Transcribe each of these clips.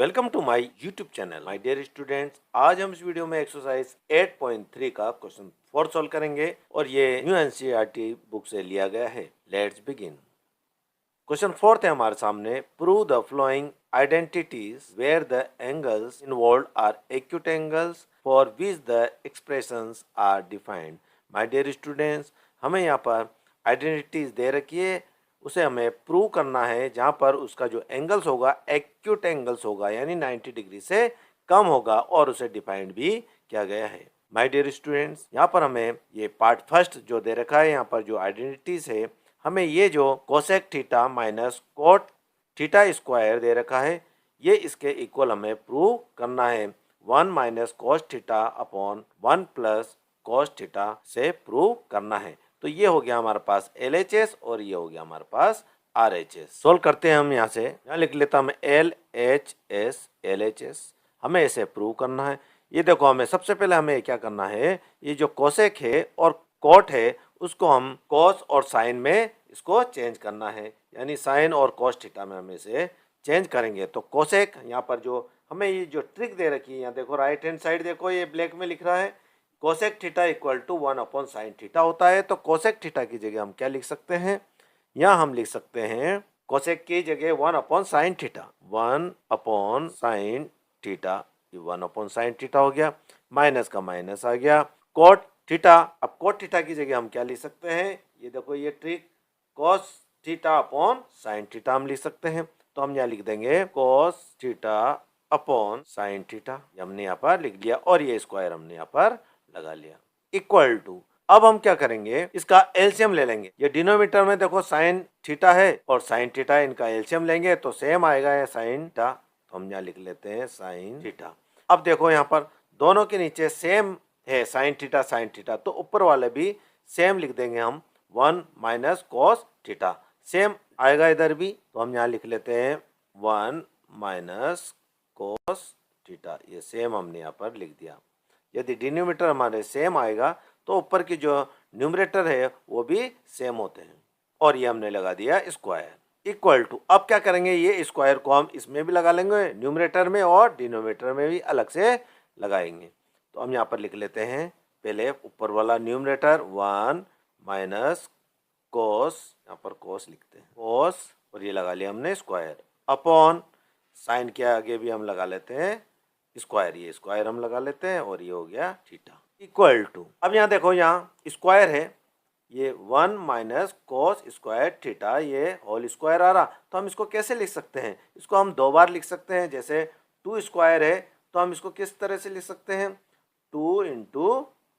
Welcome to my YouTube channel my dear students. आज हम इस वीडियो में एक्सरसाइज 8.3 का क्वेश्चन 4 सॉल्व करेंगे और ये न्यू एनसीईआरटी बुक से लिया गया है। Let's begin. क्वेश्चन 4 है हमारे सामने। Prove the following identities where the angles involved are acute angles for which the expressions are defined. My dear students, हमें यहाँ पर आइडेंटिटीज दे रखी है, उसे हमें प्रूव करना है जहाँ पर उसका जो एंगल्स होगा एक्यूट एंगल्स होगा, यानी 90 डिग्री से कम होगा और उसे डिफाइंड भी किया गया है। माय डियर स्टूडेंट्स, यहाँ पर हमें ये पार्ट फर्स्ट जो दे रखा है, यहाँ पर जो आइडेंटिटीज है, हमें ये जो cosec theta minus cot theta square दे रखा है, ये इसके इक्वल हमें प्रूव करना है 1 minus cos theta upon 1 plus cos theta से प्रूव करना है। तो ये हो गया हमारे पास LHS और ये हो गया हमारे पास RHS। सोल्व करते हैं हम यहाँ से। यहाँ लिख लेता हूँ LHS LHS, हमें इसे प्रूव करना है। ये देखो, हमें सबसे पहले हमें क्या करना है, ये जो कोसेक है और कोट है उसको हम कोस और साइन में इसको चेंज करना है, यानी साइन और कोस थीटा में हम इसे चेंज करेंगे। तो कोसेक यहाँ पर जो हमें ये जो ट्रिक दे रखी है, यहाँ देखो राइट हैंड साइड देखो, ये ब्लैक में लिख रहा है cosec theta equal to 1 upon sine theta होता है। तो कोसेक थीटा की जगह हम क्या लिख सकते हैं, यहाँ हम लिख सकते हैं कोसेक की जगह 1 upon sine theta, 1 upon sine theta, ये 1 अपॉन साइन थीटा हो गया, माइनस का माइनस आ गया, कोट थीटा। अब कोट थीटा की जगह हम क्या लिख सकते हैं, ये देखो ये trick, cos theta upon sine theta हम लिख सकते हैं। तो हम यहाँ लिख देंगे cos theta upon sine theta, हमने यहाँ पर लिख लिया और ये स्क्वायर हमने यहाँ पर लगा लिया, इक्वल टू। अब हम क्या करेंगे, इसका एलसीएम ले लेंगे। ये डिनोमिनेटर में देखो साइन थीटा है और साइन थीटा, इनका एलसीएम लेंगे तो सेम आएगा ये साइन थीटा, तो हम यहाँ लिख लेते हैं साइन थीटा। अब देखो यहाँ पर दोनों के नीचे सेम है साइन थीटा, तो ऊपर वाले भी सेम लिख देंगे हम, 1 माइनस कोस थीटा, सेम आएगा इधर भी, तो हम यहाँ लिख लेते हैं 1 माइनस कोस थीटा, ये सेम हमने यहाँ पर लिख दिया। यदि डिनोमिनेटर हमारे सेम आएगा तो ऊपर की जो न्यूमरेटर है वो भी सेम होते हैं, और ये हमने लगा दिया स्क्वायर, इक्वल टू। अब क्या करेंगे, ये स्क्वायर को हम इसमें भी लगा लेंगे न्यूमरेटर में और डिनोमिनेटर में भी अलग से लगाएंगे। तो हम यहाँ पर लिख लेते हैं पहले ऊपर वाला न्यूमरेटर 1 माइनस कोस, यहाँ पर कोस लिखते हैं कोस, और ये लगा लिया हमने स्क्वायर, अपॉन साइन के आगे भी हम लगा लेते हैं स्क्वायर, ये स्क्वायर हम लगा लेते हैं और ये हो गया थीटा, इक्वल टू। अब यहाँ देखो, यहाँ स्क्वायर है, ये 1 माइनस कोस स्क्वायर थीटा, ये होल स्क्वायर आ रहा, तो हम इसको कैसे लिख सकते हैं, इसको हम दो बार लिख सकते हैं। जैसे 2 स्क्वायर है तो हम इसको किस तरह से लिख सकते हैं, 2 इंटू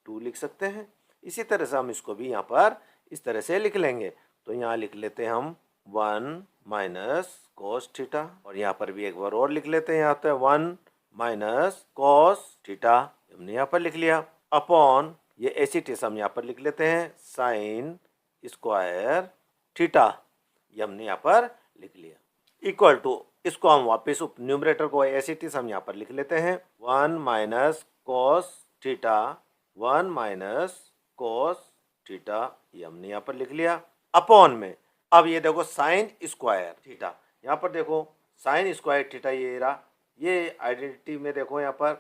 2 लिख सकते हैं। इसी तरह से हम इसको भी यहाँ पर इस तरह से लिख लेंगे। तो यहाँ लिख लेते हैं हम 1 माइनस कोस थीटा, और यहाँ पर भी एक बार और लिख लेते हैं, यहाँ पे 1 माइनस कोस थीटा हमने यहाँ पर लिख लिया, अपॉन ये एसिटिस हम यहाँ पर लिख लेते हैं साइन स्क्वायर थीटा, ये हमने यहाँ पर लिख लिया, इक्वल टू। इसको हम वापस न्यूमरेटर को एसिटिस हम यहाँ पर लिख लेते हैं 1 minus cos theta, 1 minus cos theta, ये हमने यहाँ पर लिख लिया, अपॉन में। अब ये देखो साइन स्क्वायर थीटा, यहाँ पर देखो साइन स्क्वायर थीटा ये रहा, ये आइडेंटिटी में देखो यहाँ पर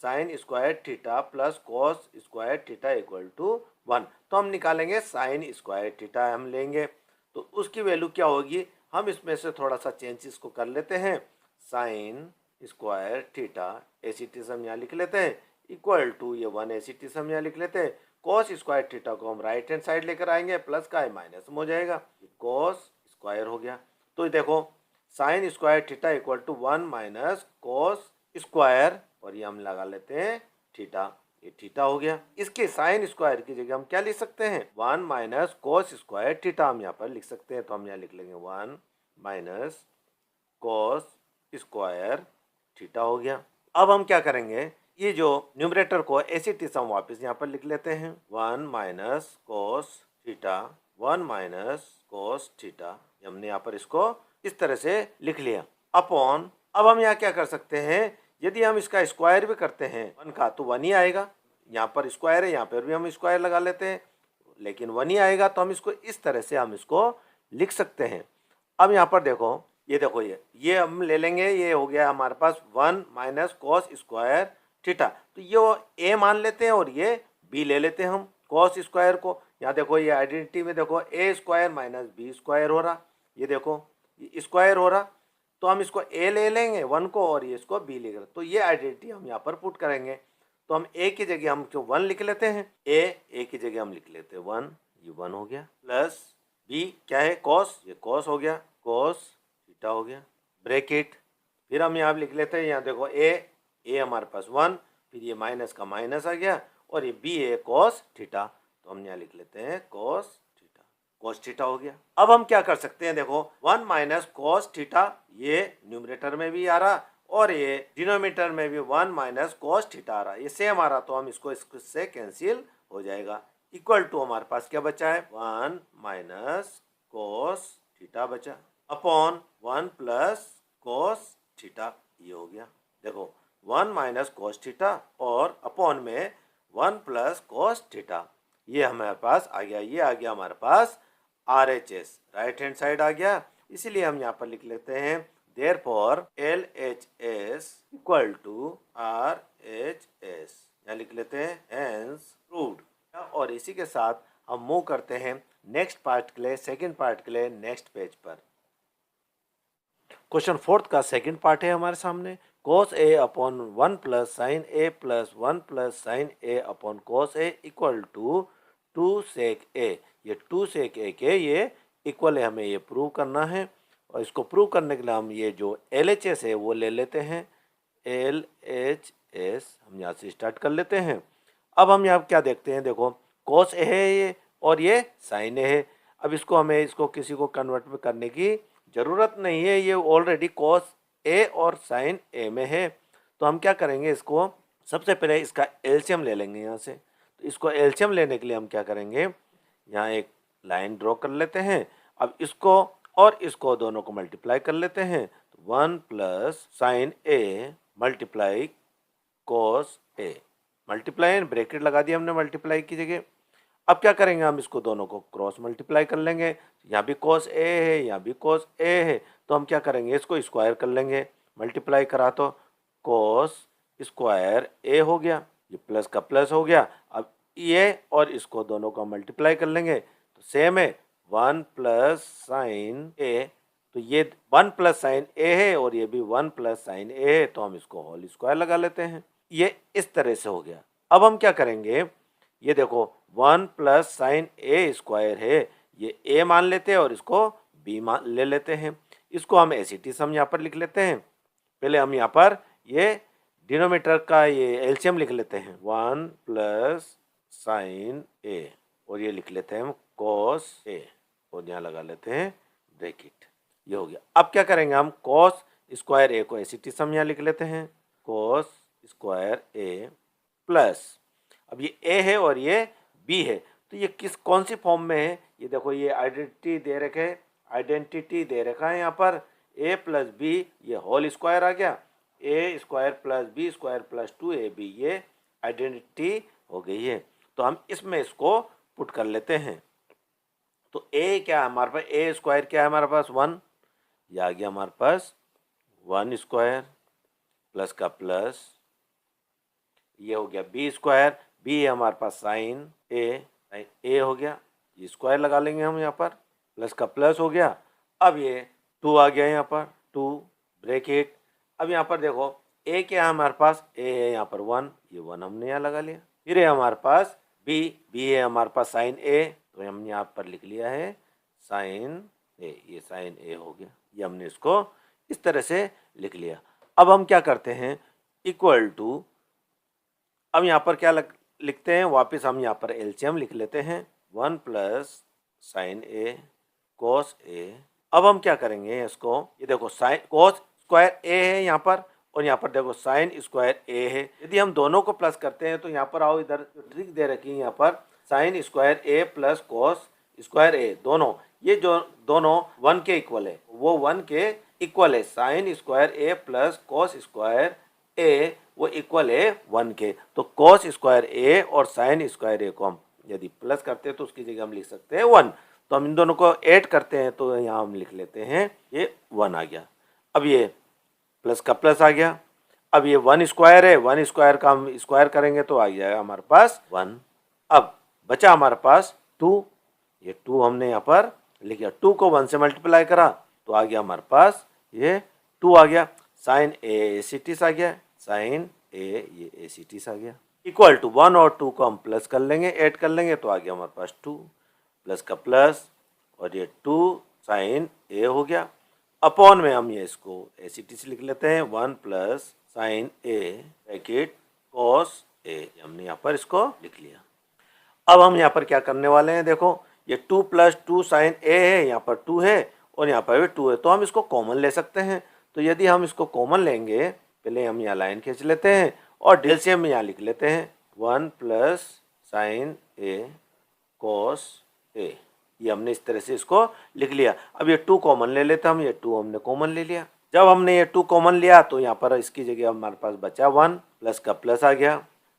sine square theta plus cos square theta equal to 1। तो हम निकालेंगे साइन स्क्वायर थीटा हम लेंगे, तो उसकी वैल्यू क्या होगी, हम इसमें से थोड़ा सा चेंजेस को कर लेते हैं, साइन स्क्वायर थीटा एसिटिस हम यहाँ लिख लेते हैं, इक्वल टू ये 1 एसिटिस हम यहाँ लिख लेते हैं, कोस स्क्वायर थीटा को हम राइट हैंड साइड लेकर आएंगे, प्लस का माइनस हो जाएगा, कोस स्क्वायर हो गया। तो देखो sine square theta equal to 1 minus cos square, और ये हम लगा लेते हैं थीटा, ये थीटा हो गया। इसके साइन स्क्वायर की जगह हम क्या लिख सकते हैं, 1 माइनस कोस स्क्वायर थीटा हम यहाँ पर लिख सकते हैं। तो हम यहाँ लिख लेंगे 1 माइनस कोस स्क्वायर थीटा हो गया। अब हम क्या करेंगे, ये जो न्यूमरेटर को एसिटिस हम वापस यहाँ पर लिख लेते हैं 1 minus cos theta, 1 minus cos theta, हमने यहाँ पर इसको इस तरह से लिख लिया, अपॉन। अब हम यहाँ क्या कर सकते हैं, यदि हम इसका स्क्वायर भी करते हैं 1 का तो 1 ही आएगा, यहाँ पर स्क्वायर है, यहाँ पर भी हम स्क्वायर लगा लेते हैं लेकिन 1 ही आएगा, तो हम इसको इस तरह से हम इसको लिख सकते हैं। अब यहाँ पर देखो ये देखो ये हम ले लेंगे, ये हो गया हमारे पास 1 माइनस कॉस स्क्वायर थीटा। तो ये ए मान लेते हैं और ये बी ले लेते हैं हम कॉस स्क्वायर को। यहाँ देखो ये आइडेंटिटी में देखो A square minus B square हो रहा, ये देखो स्क्वायर हो रहा, तो हम इसको ए ले लेंगे 1 को और ये इसको बी ले लेंगे। तो ये आइडेंटिटी हम यहाँ पर पुट करेंगे। तो हम ए की जगह हम क्यों 1 लिख लेते हैं, ए की जगह हम लिख लेते हैं 1, ये 1 हो गया, प्लस बी क्या है कॉस, ये कॉस हो गया, कॉस थीटा हो गया, ब्रैकेट। फिर हम यहाँ लिख लेते हैं, यहाँ देखो ए हमारे पास 1, फिर ये माइनस का माइनस आ गया और ये बी है कॉस थीटा, तो हम यहाँ लिख लेते हैं कॉस थीटा, कॉस थीटा हो गया। अब हम क्या कर सकते हैं, देखो 1 माइनस कॉस थीटा ये न्यूमरेटर में भी आ रहा और ये डिनोमिनेटर में भी 1 माइनस कॉस थीटा आ रहा, ये सेम आ रहा, तो हम इसको इससे कैंसिल हो जाएगा। इक्वल टू हमारे पास क्या बचा है, 1 माइनस कॉस थीटा बचा अपॉन 1 प्लस कॉस थीटा, ये हो गया। देखो 1 माइनस कॉस थीटा और अपॉन में 1 प्लस कॉस थीटा, ये हमारे पास आ गया, ये आ गया हमारे पास RHS, राइट हैंड साइड आ गया। इसीलिए हम यहाँ पर लिख लेते हैं therefore LHS equal to RHS, यहाँ लिख लेते हैं hence proved। और इसी के साथ हम मूव करते हैं नेक्स्ट पार्ट के लिए, सेकंड पार्ट के लिए नेक्स्ट पेज पर। क्वेश्चन 4 का सेकंड पार्ट है हमारे सामने, cos a upon 1 plus sine a plus 1 plus sine a upon cos a equal to 2 sec a। ये 2 सेक a के ये इक्वल है, हमें ये प्रूव करना है। और इसको प्रूव करने के लिए हम ये जो LHS है वो ले लेते हैं, LHS हम यहाँ से स्टार्ट कर लेते हैं। अब हम यहाँ क्या देखते हैं, देखो cos a है ये और ये साइन a है। अब इसको हमें इसको किसी को कन्वर्ट में करने की ज़रूरत नहीं है, ये ऑलरेडी cos a और sin a में है। तो हम क्या करेंगे, इसको सबसे पहले इसका एलसीएम ले लेंगे यहाँ से। तो इसको एलसीएम लेने के लिए हम क्या करेंगे, यहाँ एक लाइन ड्रॉ कर लेते हैं। अब इसको और इसको दोनों को मल्टीप्लाई कर लेते हैं, तो 1 plus sine a multiply cos a, multiply bracket लगा दिया हमने मल्टीप्लाई की जगह। अब क्या करेंगे, हम इसको दोनों को क्रॉस मल्टीप्लाई कर लेंगे, यहाँ भी cos a है यहाँ भी cos a है, तो हम क्या करेंगे इसको स्क्वायर कर लेंगे, मल्टीप्लाई करा तो cos स्क्वायर a हो गया, ये प्लस का प्लस हो गया। अब ये और इसको दोनों का मल्टीप्लाई कर लेंगे तो सेम है 1 प्लस साइन a, तो ये 1 प्लस साइन a है और ये भी 1 प्लस साइन a है, तो हम इसको होल स्क्वायर लगा लेते हैं। ये इस तरह से हो गया। अब हम क्या करेंगे, ये देखो 1 प्लस साइन a स्क्वायर है, ये a मान लेते हैं और इसको b मान ले लेते हैं। इसको हम एसिटिस हम यहाँ पर लिख लेते हैं। पहले हम यहाँ पर ये डिनोमिनेटर का ये एलसीएम लिख लेते हैं, 1 प्लस साइन a और ये लिख लेते हैं हम cos a और यहाँ लगा लेते हैं ब्रैकेट, ये हो गया। अब क्या करेंगे, हम cos स्क्वायर a को एसिटिस हम यहाँ लिख लेते हैं, cos स्क्वायर a प्लस, अब ये a है और ये b है, तो ये कौन सी फॉर्म में है, ये देखो ये आइडेंटिटी दे रखा है यहाँ पर a प्लस बी, ये होल स्क्वायर आ गया, a square plus b square plus 2ab, ये आइडेंटिटी हो गई है। तो हम इसमें इसको पुट कर लेते हैं। तो a क्या है हमारे पास, a स्क्वायर क्या है हमारे पास 1, ये आ गया हमारे पास 1 स्क्वायर प्लस का प्लस, ये हो गया b स्क्वायर, b है हमारे पास साइन a हो गया, ये स्क्वायर लगा लेंगे हम यहाँ पर, प्लस का प्लस हो गया। अब ये 2 आ गया यहाँ पर, 2 ब्रैकेट। अब यहाँ पर देखो a क्या है हमारे पास, a है यहाँ पर 1, ये 1 हमने यहाँ लगा लिया। फिर है हमारे पास b है हमारे पास साइन a, तो हम यहाँ पर लिख लिया है साइन a, ये साइन a हो गया, ये हमने इसको इस तरह से लिख लिया। अब हम क्या करते हैं, इक्वल टू, अब यहाँ पर क्या लिखते हैं, वापस हम यहाँ पर एलसीएम लिख लेते हैं, 1 plus sine a cos a। अब हम क्या करेंगे इसको, ये देखो साइन cos स्क्वायर a है यहाँ पर और यहाँ पर देखो साइन स्क्वायर a है। यदि हम दोनों को प्लस करते हैं तो यहाँ पर आओ, इधर ट्रिक दे रखी है यहाँ पर, sine square a plus cos square a, दोनों ये जो दोनों 1 के इक्वल है, वो 1 के इक्वल है। Sine square a plus cos square a वो इक्वल है 1 के। तो cos स्क्वायर a और साइन स्क्वायर a को हम यदि प्लस करते हैं तो उसकी जगह हम लिख सकते हैं 1। तो हम इन दोनों को ऐड करते हैं तो यहाँ हम लिख लेते हैं ये 1 आ गया। अब ये प्लस का प्लस आ गया। अब ये 1 स्क्वायर है, 1 स्क्वायर का हम स्क्वायर करेंगे तो आ जाएगा हमारे पास 1। अब बचा हमारे पास 2, ये 2 हमने यहाँ पर लिख दिया। 2 को 1 से मल्टीप्लाई करा तो आ गया हमारे पास ये 2 आ गया। साइन ए सीटीस आ गया, साइन ए ये ए सीटीस आ गया। इक्वल टू 1 और 2 को हम प्लस कर लेंगे, ऐड कर लेंगे तो आ गया हमारे पास 2 प्लस का प्लस और ये 2 साइन ए हो गया। अपॉन में हम ये इसको ए सीटीस लिख लेते हैं 1 plus sine A bracket cos A, हमने यहाँ पर इसको लिख लिया। अब हम यहाँ पर क्या करने वाले हैं, देखो ये 2 प्लस 2 साइन ए है, यहाँ पर 2 है और यहाँ पर भी 2 है, तो हम इसको कॉमन ले सकते हैं। तो यदि हम इसको कॉमन लेंगे, पहले हम यहाँ लाइन खींच लेते हैं और एलसीएम यहाँ लिख लेते हैं 1 plus sine A cos A, ये हमने इस तरह से इसको लिख लिया। अब ये 2 कॉमन ले लेते हैं हम, ये 2 हमने कॉमन ले लिया। जब हमने ये 2 कॉमन लिया तो यहाँ पर इसकी जगह हमारे पास बचा 1 प्लस का प्लस आ गया।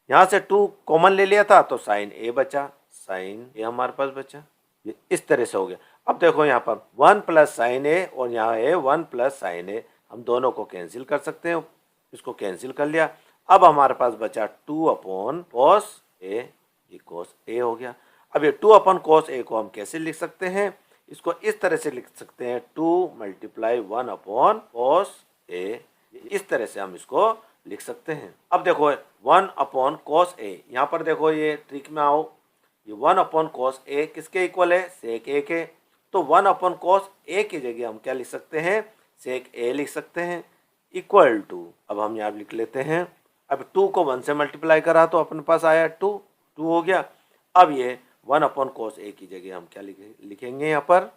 यहाँ से 2 कॉमन ले लिया था तो साइन ए बचा, साइन ए हमारे पास बचा, ये इस तरह से हो गया। अब देखो यहाँ पर 1 प्लस साइन ए और यहाँ है 1 प्लस साइन ए, हम दोनों को कैंसिल कर सकते हैं, इसको कैंसिल कर लिया। अब हमारे पास बचा 2 अपॉन कॉस ए, ये कॉस ए हो गया। अब ये 2 अपॉन कॉस ए को हम कैसे लिख सकते हैं, इसको इस तरह से लिख सकते हैं 2 मल्टीप्लाई 1 अपॉन कॉस ए, इस तरह से हम इसको लिख सकते हैं। अब देखो 1 अपॉन कॉस ए, यहाँ पर देखो ये ट्रिक में आओ, ये 1 अपॉन कॉस ए किसके इक्वल है, सेक ए के। तो 1 अपॉन कॉस ए की जगह हम क्या लिख सकते हैं, सेक ए लिख सकते हैं, इक्वल टू, अब हम यहाँ लिख लेते हैं, अब 2 को 1 से मल्टीप्लाई करा तो अपने पास आया 2 हो गया। अब ये 1 अपॉन कॉस ए की जगह हम क्या लिखेंगे, यहाँ पर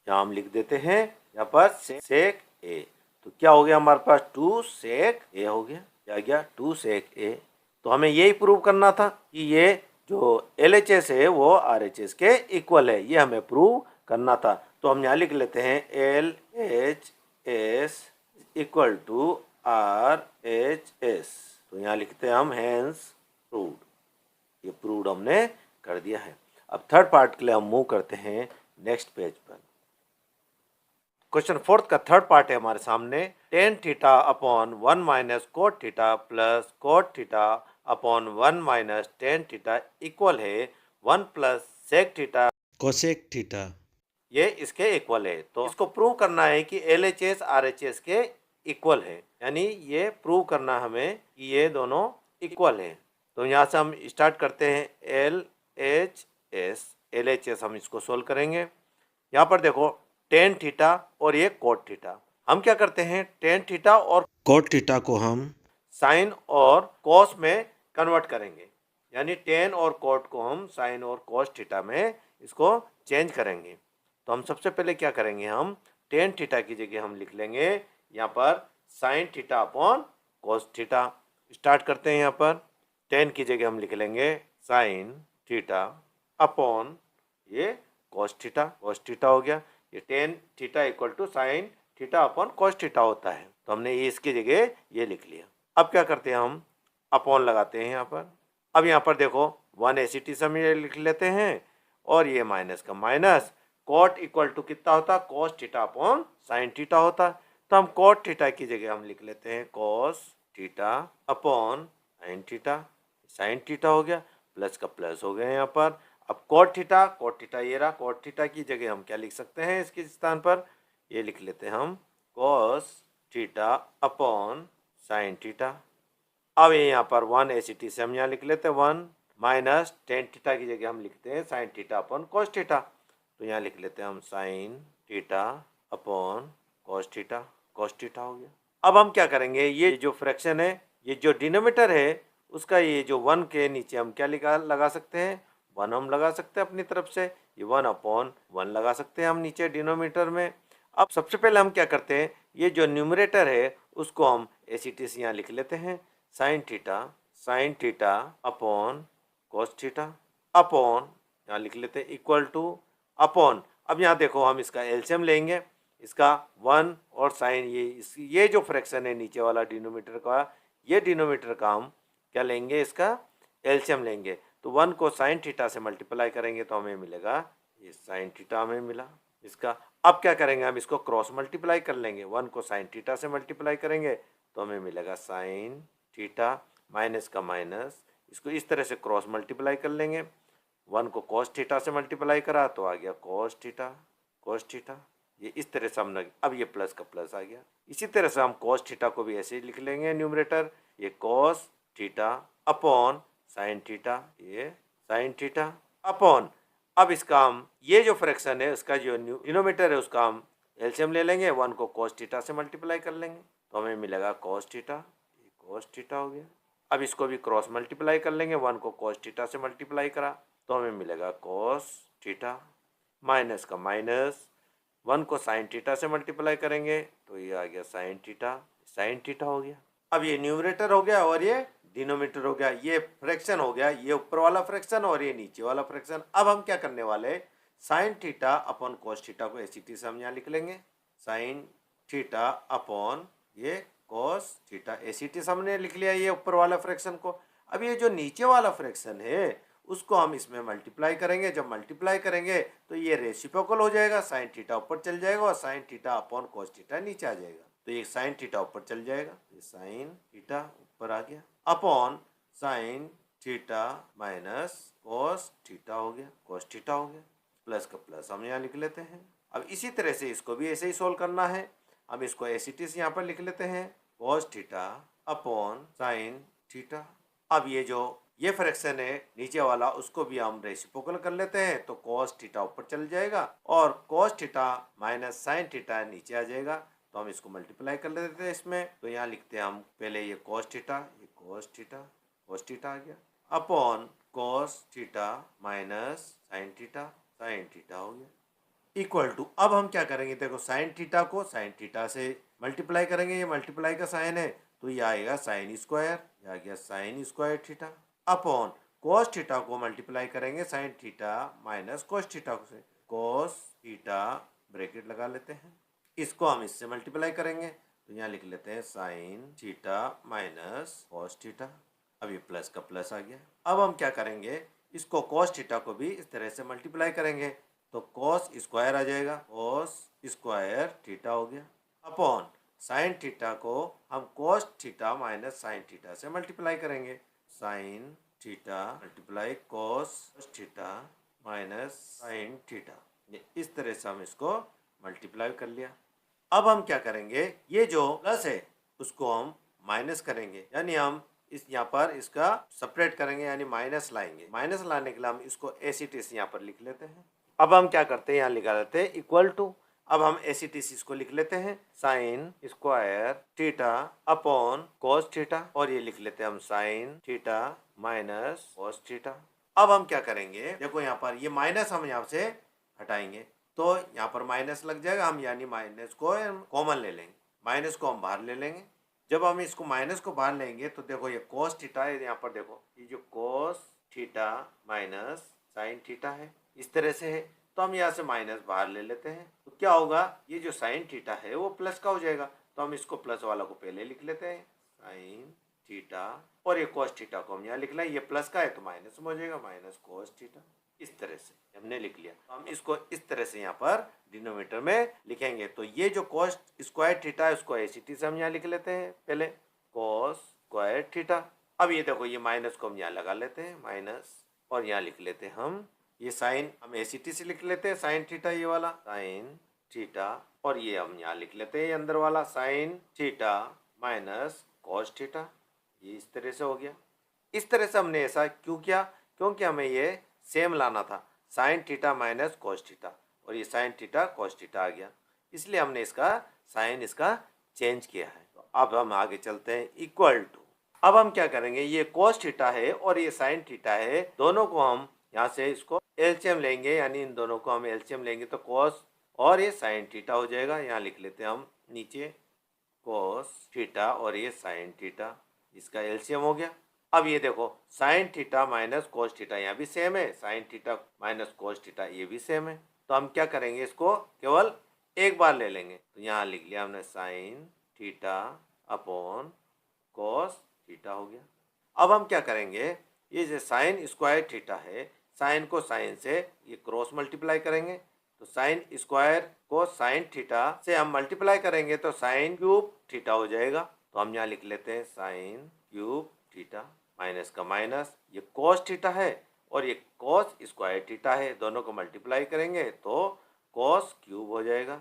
यहाँ हम लिख देते हैं यहाँ पर सेक ए, तो क्या हो गया हमारे पास 2 सेक ए हो गया, क्या गया 2 सेक ए। तो हमें यही प्रूव करना था कि ये जो LHS है वो RHS के इक्वल है, ये हमें प्रूव करना था। तो हम यहाँ लिख लेते हैं LHS इक्वल टू RHS, तो यहाँ लिखते हैं हम हैंस प्रूव्ड, ये प्रूव्ड हमने कर दिया है। अब थर्ड पार्ट के लिए हम मूव करते हैं नेक्स्ट पेज पर। क्वेश्चन 4 का थर्ड पार्ट है हमारे सामने, tan theta upon 1 minus cot theta plus cot theta upon 1 minus tan theta equal है 1 plus sec theta cosec theta, ये इसके इक्वल है। तो इसको प्रूव करना है कि LHS RHS के इक्वल है, यानी ये प्रूव करना हमें कि ये दोनों इक्वल है। तो यहाँ से हम स्टार्ट करते हैं LHS हम इसको सोल्व करेंगे। यहाँ पर देखो टेन थीटा और ये कोट थीटा, हम क्या करते हैं टेन थीटा और कोट थीटा को हम साइन और कॉस में कन्वर्ट करेंगे, यानी टेन और कोट को हम साइन और कॉस थीटा में इसको चेंज करेंगे। तो हम सबसे पहले क्या करेंगे, हम टेन थीटा की जगह हम लिख लेंगे यहाँ पर sign theta upon cos theta. Start करते हैं, यहाँ पर टेन की जगह हम लिख लेंगे साइन थीटा अपॉन ये कॉस थीटा हो गया। ये tan theta equal to sine theta upon cos theta होता है, तो हमने ये इसकी जगह ये लिख लिया। अब क्या करते हैं, हम अपॉन लगाते हैं यहाँ पर। अब यहाँ पर देखो 1 ACT से हम ये लिख लेते हैं और ये माइनस का माइनस, कॉट इक्वल टू कितना होता है cos theta upon sine theta होता है। तो हम कॉट थीटा की जगह हम लिख लेते हैं cos theta upon sine theta हो गया, प्लस का प्लस हो गया यहाँ पर। अब कॉट थीटा ये रहा, कॉट थीटा की जगह हम क्या लिख सकते हैं, इसके स्थान पर ये लिख लेते हैं हम cos theta upon sine theta. अब ये यहाँ पर 1 ACT से हम यहाँ लिख लेते हैं 1 माइनस टेन थीटा की जगह हम लिखते हैं sign theta upon cos theta, तो यहाँ लिख लेते हैं हम sign theta upon cos theta हो गया। अब हम क्या करेंगे, ये जो फ्रैक्शन है, ये जो डिनोमिनेटर है उसका ये जो 1 के नीचे हम क्या लगा सकते हैं, 1 हम लगा सकते हैं अपनी तरफ से, ये 1 अपॉन 1 लगा सकते हैं हम नीचे डिनोमिनेटर में। अब सबसे पहले हम क्या करते हैं, ये जो न्यूमरेटर है उसको हम ACT से यहाँ लिख लेते हैं sign theta upon cos theta upon यहाँ लिख लेते हैं इक्वल टू अपॉन। अब यहाँ देखो हम इसका एलसीएम लेंगे, इसका 1 और साइन ये जो फ्रैक्शन है नीचे वाला डिनोमिनेटर का, ये डिनोमिनेटर का हम क्या लेंगे, इसका एलसीएम लेंगे। तो 1 को साइन थीटा से मल्टीप्लाई करेंगे तो हमें मिलेगा ये साइन थीटा हमें मिला इसका। अब क्या करेंगे, हम इसको क्रॉस मल्टीप्लाई कर लेंगे। 1 को साइन थीटा से मल्टीप्लाई करेंगे तो हमें मिलेगा साइन थीटा, माइनस का माइनस, इसको इस तरह से क्रॉस मल्टीप्लाई कर लेंगे। 1 को कॉस थीटा से मल्टीप्लाई करा तो आ गया कॉस थीटा, कॉस थीटा। ये इस तरह से हमने, अब ये प्लस का प्लस आ गया। इसी तरह से हम कॉस थीटा को भी ऐसे ही लिख लेंगे न्यूमरेटर, ये cos theta upon sine theta, ये साइन थीटा अपॉन, अब इसका हम ये जो फ्रैक्शन है उसका जो डिनोमिनेटर है उसका हम एलसीएम ले लेंगे। 1 को कॉस थीटा से मल्टीप्लाई कर लेंगे तो हमें मिलेगा कॉस थीटा, ये कॉस थीटा हो गया। अब इसको भी क्रॉस मल्टीप्लाई कर लेंगे। 1 को कॉस थीटा से मल्टीप्लाई करा तो हमें मिलेगा कॉस थीटा, माइनस का माइनस, 1 को साइन थीटा से मल्टीप्लाई करेंगे तो ये आ गया साइन थीटा, साइन थीटा हो गया। अब ये न्यूमरेटर हो गया और ये डिनोमिनेटर हो गया। ये फ्रैक्शन हो गया, ये ऊपर वाला फ्रैक्शन और ये नीचे वाला फ्रैक्शन। अब हम क्या करने वाले, sign theta upon cos theta को एसीटी से हम यहाँ लिख लेंगे। साइन थीटा अपॉन ये कॉस थीटा, एसीटी से हमने लिख लिया ये ऊपर वाला फ्रैक्शन को। अब ये जो नीचे वाला फ्रैक्शन है उसको हम इसमें मल्टीप्लाई करेंगे। जब मल्टीप्लाई करेंगे तो ये रेसिप्रोकल हो जाएगा, साइन थीटा ऊपर चल जाएगा और sign theta upon cos theta नीचे आ जाएगा। तो ये साइन थीटा ऊपर चल जाएगा, ये साइन थीटा ऊपर आ गया, upon sine theta minus cos theta हो गया, कॉस थीटा हो गया। प्लस का प्लस हम यहाँ लिख लेते हैं। अब इसी तरह से इसको भी ऐसे ही सोल्व करना है। हम इसको एसीटी से यहाँ पर लिख लेते हैं, cos theta upon sine theta. अब ये जो ये फ्रैक्शन है नीचे वाला उसको भी हम रेसिप्रोकल कर लेते हैं तो कॉस थीटा ऊपर चल जाएगा और cos theta minus sine theta नीचे आ जाएगा। तो हम इसको मल्टीप्लाई कर लेते हैं इसमें, तो यहाँ लिखते हैं हम पहले ये कॉस थीटा, ये कॉस थीटा, कॉस थीटा आ गया, upon cos theta minus sine theta, sine theta हो गया, इक्वल टू। अब हम क्या करेंगे, देखो साइन थीटा को साइन थीटा से मल्टीप्लाई करेंगे, ये मल्टीप्लाई का साइन है तो ये आएगा साइन स्क्वायर, ये आ गया sign square theta, upon cos theta को मल्टीप्लाई करेंगे sign theta minus cos theta से, कॉस थीटा ब्रैकेट लगा लेते हैं, इसको हम इससे मल्टीप्लाई करेंगे तो यहाँ लिख लेते हैं sign theta minus cos theta. अब ये प्लस का प्लस आ गया। अब हम क्या करेंगे, इसको कॉस थीटा को भी इस तरह से मल्टीप्लाई करेंगे तो कॉस स्क्वायर आ जाएगा, कॉस स्क्वायर थीटा हो गया, अपॉन साइन थीटा को हम cos theta minus sine theta से मल्टीप्लाई करेंगे, sine theta multiply cos theta minus sine theta. इस तरह से हम इसको मल्टीप्लाई कर लिया। अब हम क्या करेंगे, ये जो प्लस है उसको हम माइनस करेंगे, यानी हम इस यहाँ पर इसका सेपरेट करेंगे, यानी माइनस लाएंगे। माइनस लाने के लिए हम इसको एसीटीसी यहाँ पर लिख लेते हैं। अब हम क्या करते हैं, यहाँ लिखा लेते हैं इक्वल टू। अब हम एसीटीसी इसको लिख लेते हैं, sine square theta upon cos theta, और ये लिख लेते हैं हम sign theta minus cos theta. अब हम क्या करेंगे, देखो यहाँ पर ये माइनस हम यहाँ से हटाएंगे तो यहाँ पर माइनस लग जाएगा, हम यानी माइनस को कॉमन ले लेंगे, माइनस को हम बाहर ले लेंगे। जब हम इसको माइनस को बाहर लेंगे तो देखो ये कॉस थीटा है, यहाँ पर देखो ये जो cos theta minus sine theta है, इस तरह से है, तो हम यहाँ से माइनस बाहर ले लेते हैं तो क्या होगा, ये जो साइन थीटा है वो प्लस का हो जाएगा, तो हम इसको प्लस वाला को पहले लिख लेते हैं साइन थीटा, और ये कॉस थीटा को हम यहाँ लिख लें, ये प्लस का है तो माइनस में हो जाएगा, माइनस कॉस थीटा। इस तरह से हमने लिख लिया। हम इसको इस तरह से यहाँ पर डिनोमिनेटर में लिखेंगे, तो ये जो कॉस स्क्वायर थीटा है उसको एसीटी से हम यहाँ लिख लेते हैं पहले, कॉस स्क्वायर थीटा। अब ये देखो ये माइनस को हम यहाँ लगा लेते हैं माइनस, और यहाँ लिख लेते हैं हम ये साइन, हम एसीटी से लिख लेते हैं साइन थीटा, ये वाला साइन थीटा, और ये हम यहाँ लिख लेते हैं अंदर वाला sign theta minus cos theta. ये इस तरह से हो गया। इस तरह से हमने ऐसा क्यों किया, क्योंकि हमें ये सेम लाना था, sign theta minus cos theta, और ये साइन थीटा कॉस थीटा आ गया, इसलिए हमने इसका साइन इसका चेंज किया है। तो अब हम आगे चलते हैं, इक्वल टू। अब हम क्या करेंगे, ये कॉस थीटा है और ये साइन थीटा है, दोनों को हम यहाँ से इसको एलसीएम लेंगे, यानी इन दोनों को हम एलसीएम लेंगे तो कॉस और ये साइन थीटा हो जाएगा। यहाँ लिख लेते हैं हम नीचे कॉस थीटा और ये साइन थीटा, इसका एलसीएम हो गया। अब ये देखो sine theta minus cos theta यहाँ भी सेम है, sign theta minus cos theta ये भी सेम है, तो हम क्या करेंगे, इसको केवल एक बार ले लेंगे। तो यहाँ लिख लिया हमने sign theta upon cos theta हो गया। अब हम क्या करेंगे, ये जो साइन स्क्वायर थीटा है, साइन को साइन से ये क्रॉस मल्टीप्लाई करेंगे, तो साइन स्क्वायर को साइन थीटा से हम मल्टीप्लाई करेंगे तो साइन क्यूब थीटा हो जाएगा। तो हम यहाँ लिख लेते हैं साइन क्यूब थीटा, माइनस का माइनस, ये कॉस थीटा है और ये कॉस स्क्वायर थीटा है, दोनों को मल्टीप्लाई करेंगे तो कॉस क्यूब हो जाएगा,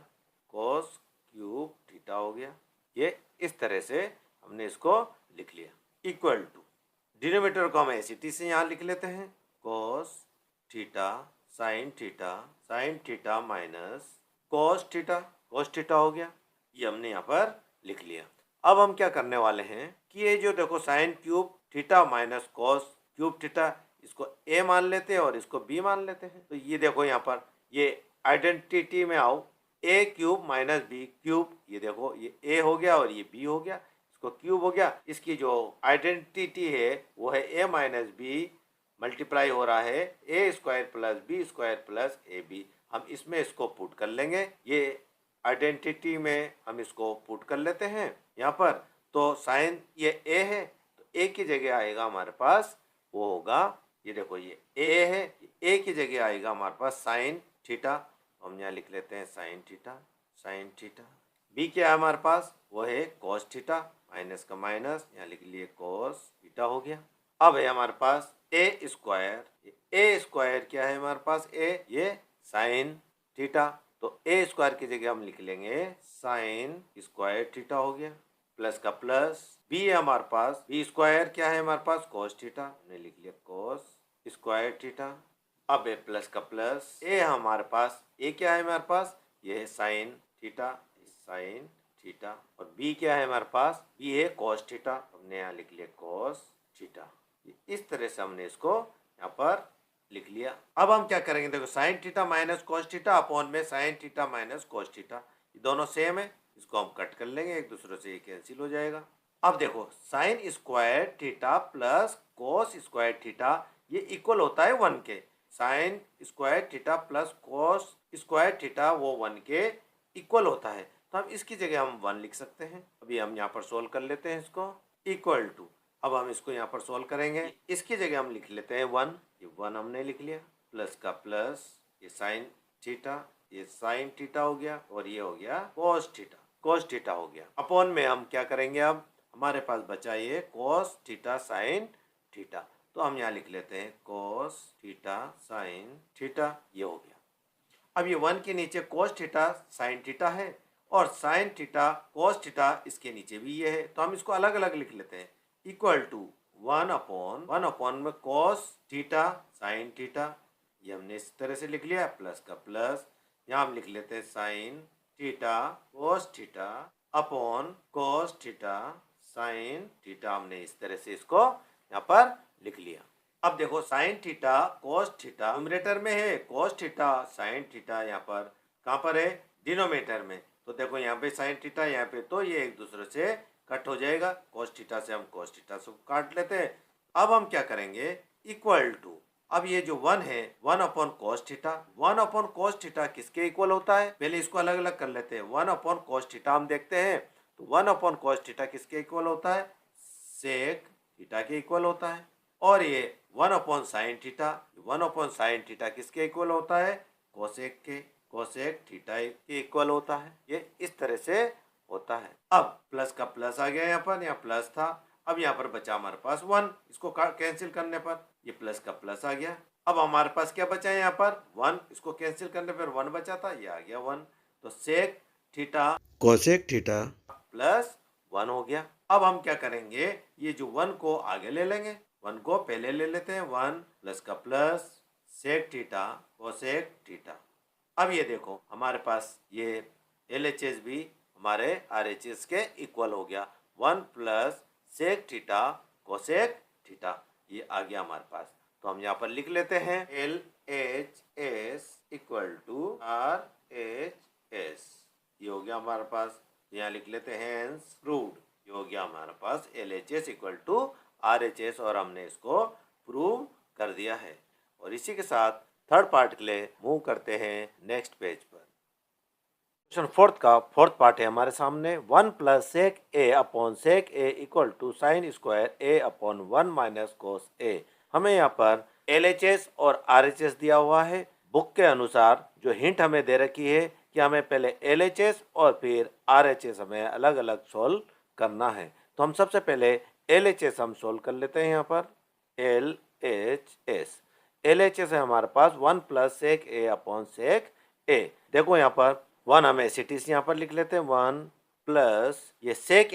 कॉस क्यूब थीटा हो गया। ये इस तरह से हमने इसको लिख लिया। इक्वल टू डिनोमिनेटर को हम एसिटी से यहाँ लिख लेते हैं, cos theta sine theta minus cos theta हो गया। ये हमने यहाँ पर लिख लिया। अब हम क्या करने वाले हैं कि ये जो देखो sign cube theta minus cos cube theta, इसको ए मान लेते हैं और इसको बी मान लेते हैं। तो ये देखो यहाँ पर ये आइडेंटिटी में आओ, ए क्यूब माइनस बी क्यूब, ये देखो ये ए हो गया और ये बी हो गया, इसको क्यूब हो गया। इसकी जो आइडेंटिटी है वो है ए माइनस बी मल्टीप्लाई हो रहा है A square plus B square plus A B. हम इसमें इसको पुट कर लेंगे, ये आइडेंटिटी में हम इसको पुट कर लेते हैं यहाँ पर। तो साइन ये ए है तो ए की जगह आएगा हमारे पास वो होगा, ये देखो ये ए है, ए की जगह आएगा हमारे पास साइन थीटा, हम यहाँ लिख लेते हैं साइन थीटा। बी क्या है हमारे पास, वो है कॉस थीटा, माइनस का माइनस, यहाँ लिख लिए कॉस थीटा हो गया। अब है हमारे पास ए स्क्वायर क्या है हमारे पास, ये साइन थीटा, तो ए स्क्वायर की जगह हम लिख लेंगे साइन स्क्वायर थीटा हो गया, प्लस का प्लस, बी है हमारे पास, बी स्क्वायर क्या है हमारे पास, कॉस थीटा, हमने लिख लिया कॉस स्क्वायर थीटा। अब है प्लस का प्लस, ए हमारे पास, ए क्या है हमारे पास, ये है साइन थीटा, और बी क्या है हमारे पास, बी है कॉस थीटा, हमने यहाँ लिख लिया कॉस थीटा। इस तरह से हमने इसको यहाँ पर लिख लिया। अब हम क्या करेंगे, देखो sine theta minus cos theta upon में sine theta minus cos theta, ये दोनों सेम है, इसको हम कट कर लेंगे, एक दूसरे से ये कैंसिल हो जाएगा। अब देखो sine square theta plus cos square theta ये इक्वल होता है 1 के, sign square theta plus cos square theta वो 1 के इक्वल होता है, तो हम इसकी जगह हम 1 लिख सकते हैं। अभी हम यहाँ पर सोल्व कर लेते हैं इसको, इक्वल टू, अब हम इसको यहाँ पर सोल्व करेंगे, इसकी जगह हम लिख लेते हैं 1, ये 1 हमने लिख लिया, प्लस का प्लस, ये साइन थीटा हो गया और ये हो गया कॉस थीटा हो गया। अपॉन में हम क्या करेंगे, अब हमारे पास बचा ये कॉस थीटा साइन थीटा, तो हम यहाँ लिख लेते हैं कॉस थीटा साइन थीटा, ये हो गया। अब ये 1 के नीचे कॉस थीटा साइन थीटा है और साइन थीटा कॉस थीटा इसके नीचे भी ये है, तो हम इसको अलग अलग लिख लेते हैं, इक्वल टू 1 अपॉन में कॉस थीटा साइन थीटा, ये हमने इस तरह से लिख लिया, प्लस का प्लस, यहाँ हम लिख लेते हैं sine theta cos theta upon cos theta sine theta, हमने इस तरह से इसको यहाँ पर लिख लिया। अब देखो sine theta cos theta numerator में है, कॉस थीटा साइन थीटा यहाँ पर कहाँ पर है, डिनोमिनेटर में, तो देखो यहाँ पे साइन थीटा यहाँ पे, तो ये एक दूसरे से कट हो जाएगा, कॉस थीटा से हम कॉस थीटा से काट लेते हैं। अब हम क्या करेंगे, इक्वल टू, अब ये जो 1 है 1 अपॉन कॉस थीटा किसके इक्वल होता है, पहले इसको अलग अलग कर लेते हैं, 1 अपॉन कॉस थीटा हम देखते हैं, तो 1 अपॉन कॉस थीटा किसके इक्वल होता है, सेक थीटा के इक्वल होता है, और ये 1 अपॉन साइन थीटा किसके इक्वल होता है, कोसेक थीटा के इक्वल होता है, ये इस तरह से होता है। अब प्लस का प्लस आ गया, यहाँ पर यहाँ प्लस था, अब यहाँ पर बचा हमारे पास 1, इसको कैंसिल करने पर ये प्लस का प्लस आ गया। अब हमारे पास क्या बचा है यहाँ पर 1, इसको कैंसिल करने पर 1 बचा था, ये आ गया 1, तो sec theta cosec theta plus 1 हो गया। अब हम क्या करेंगे, ये जो 1 को आगे ले लेंगे, 1 को पहले ले लेते हैं, 1 प्लस का plus sec theta cosec theta. अब ये देखो हमारे पास ये LHS भी हमारे RHS के इक्वल हो गया, 1 plus sec theta cosec theta, ये आ गया हमारे पास। तो हम यहाँ पर लिख लेते हैं LHS इक्वल टू RHS, ये हो गया हमारे पास, यहाँ लिख लेते हैं हेंस प्रूव्ड, ये हो गया हमारे पास LHS इक्वल टू RHS, और हमने इसको प्रूव कर दिया है। और इसी के साथ थर्ड पार्ट के लिए मूव करते हैं नेक्स्ट पेज पर। क्वेश्चन फोर्थ का फोर्थ पार्ट है हमारे सामने, 1 plus sec A upon sec A equal to sine square A upon 1 minus cos A हमें यहाँ पर LHS और RHS दिया हुआ है। बुक के अनुसार जो हिंट हमें दे रखी है कि हमें पहले LHS और फिर RHS हमें अलग अलग सोल्व करना है। तो हम सबसे पहले LHS हम सोल्व कर लेते हैं। यहाँ पर LHS है हमारे पास 1 plus sec A upon sec ए। देखो यहाँ पर 1 हम एसिटिस यहाँ पर लिख लेते हैं, 1 प्लस ये सेक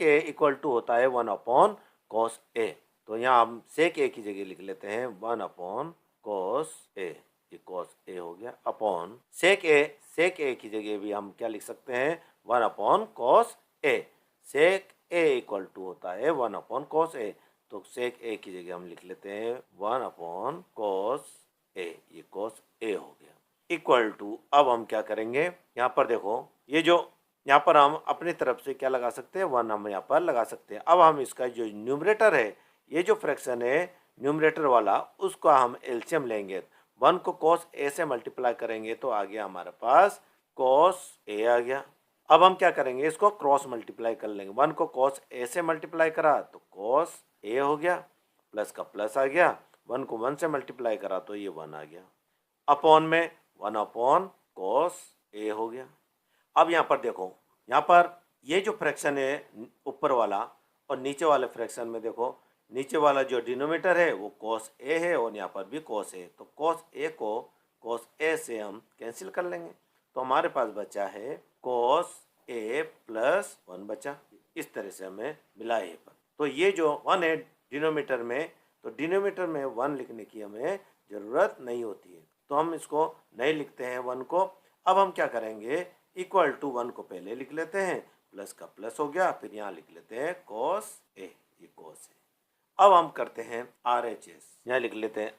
ए इक्वल टू होता है 1 अपॉन कॉस ए। तो यहाँ हम सेक ए की जगह लिख लेते हैं 1 अपॉन कॉस ए, ये कॉस ए हो गया, अपॉन सेक ए की जगह भी हम क्या लिख सकते हैं 1 upon cos A. Sec A equal to होता है 1 अपॉन कॉस ए, तो सेक ए की जगह हम लिख लेते हैं 1 अपॉन कॉस ए, ये कॉस ए हो गया, इक्वल टू। अब हम क्या करेंगे, यहाँ पर देखो ये जो यहाँ पर हम अपनी तरफ से क्या लगा सकते हैं 1 हम यहाँ पर लगा सकते हैं। अब हम इसका जो न्यूमरेटर है, ये जो फ्रैक्शन है न्यूमरेटर वाला, उसका हम एलसीएम लेंगे। 1 को कॉस ए से मल्टीप्लाई करेंगे तो आ गया हमारे पास कॉस ए आ गया। अब हम क्या करेंगे, इसको क्रॉस मल्टीप्लाई कर लेंगे। 1 को कॉस ए से मल्टीप्लाई करा तो कॉस ए हो गया, प्लस का प्लस आ गया। 1 को 1 से मल्टीप्लाई करा तो ये 1 आ गया, अपॉन में 1 अपॉन कॉस ए हो गया। अब यहाँ पर देखो, यहाँ पर ये जो फ्रैक्शन है ऊपर वाला और नीचे वाले फ्रैक्शन में देखो, नीचे वाला जो डिनोमिनेटर है वो कॉस ए है और यहाँ पर भी कॉस ए, तो कॉस ए को कॉस ए से हम कैंसिल कर लेंगे। तो हमारे पास बचा है कॉस ए प्लस 1 बचा। इस तरह से हमें मिला ए पर। तो ये जो 1 है डिनोमिनेटर में, तो डिनोमिनेटर में 1 लिखने की हमें ज़रूरत नहीं होती है, तो हम इसको नहीं लिखते हैं 1 को। अब हम क्या करेंगे, इक्वल टू 1 को पहले लिख लेते हैं, प्लस का प्लस हो गया, फिर यहाँ लिख लेते हैं कॉस ए, ये कॉस ए। अब हम करते हैं RHS, यहाँ लिख लेते हैं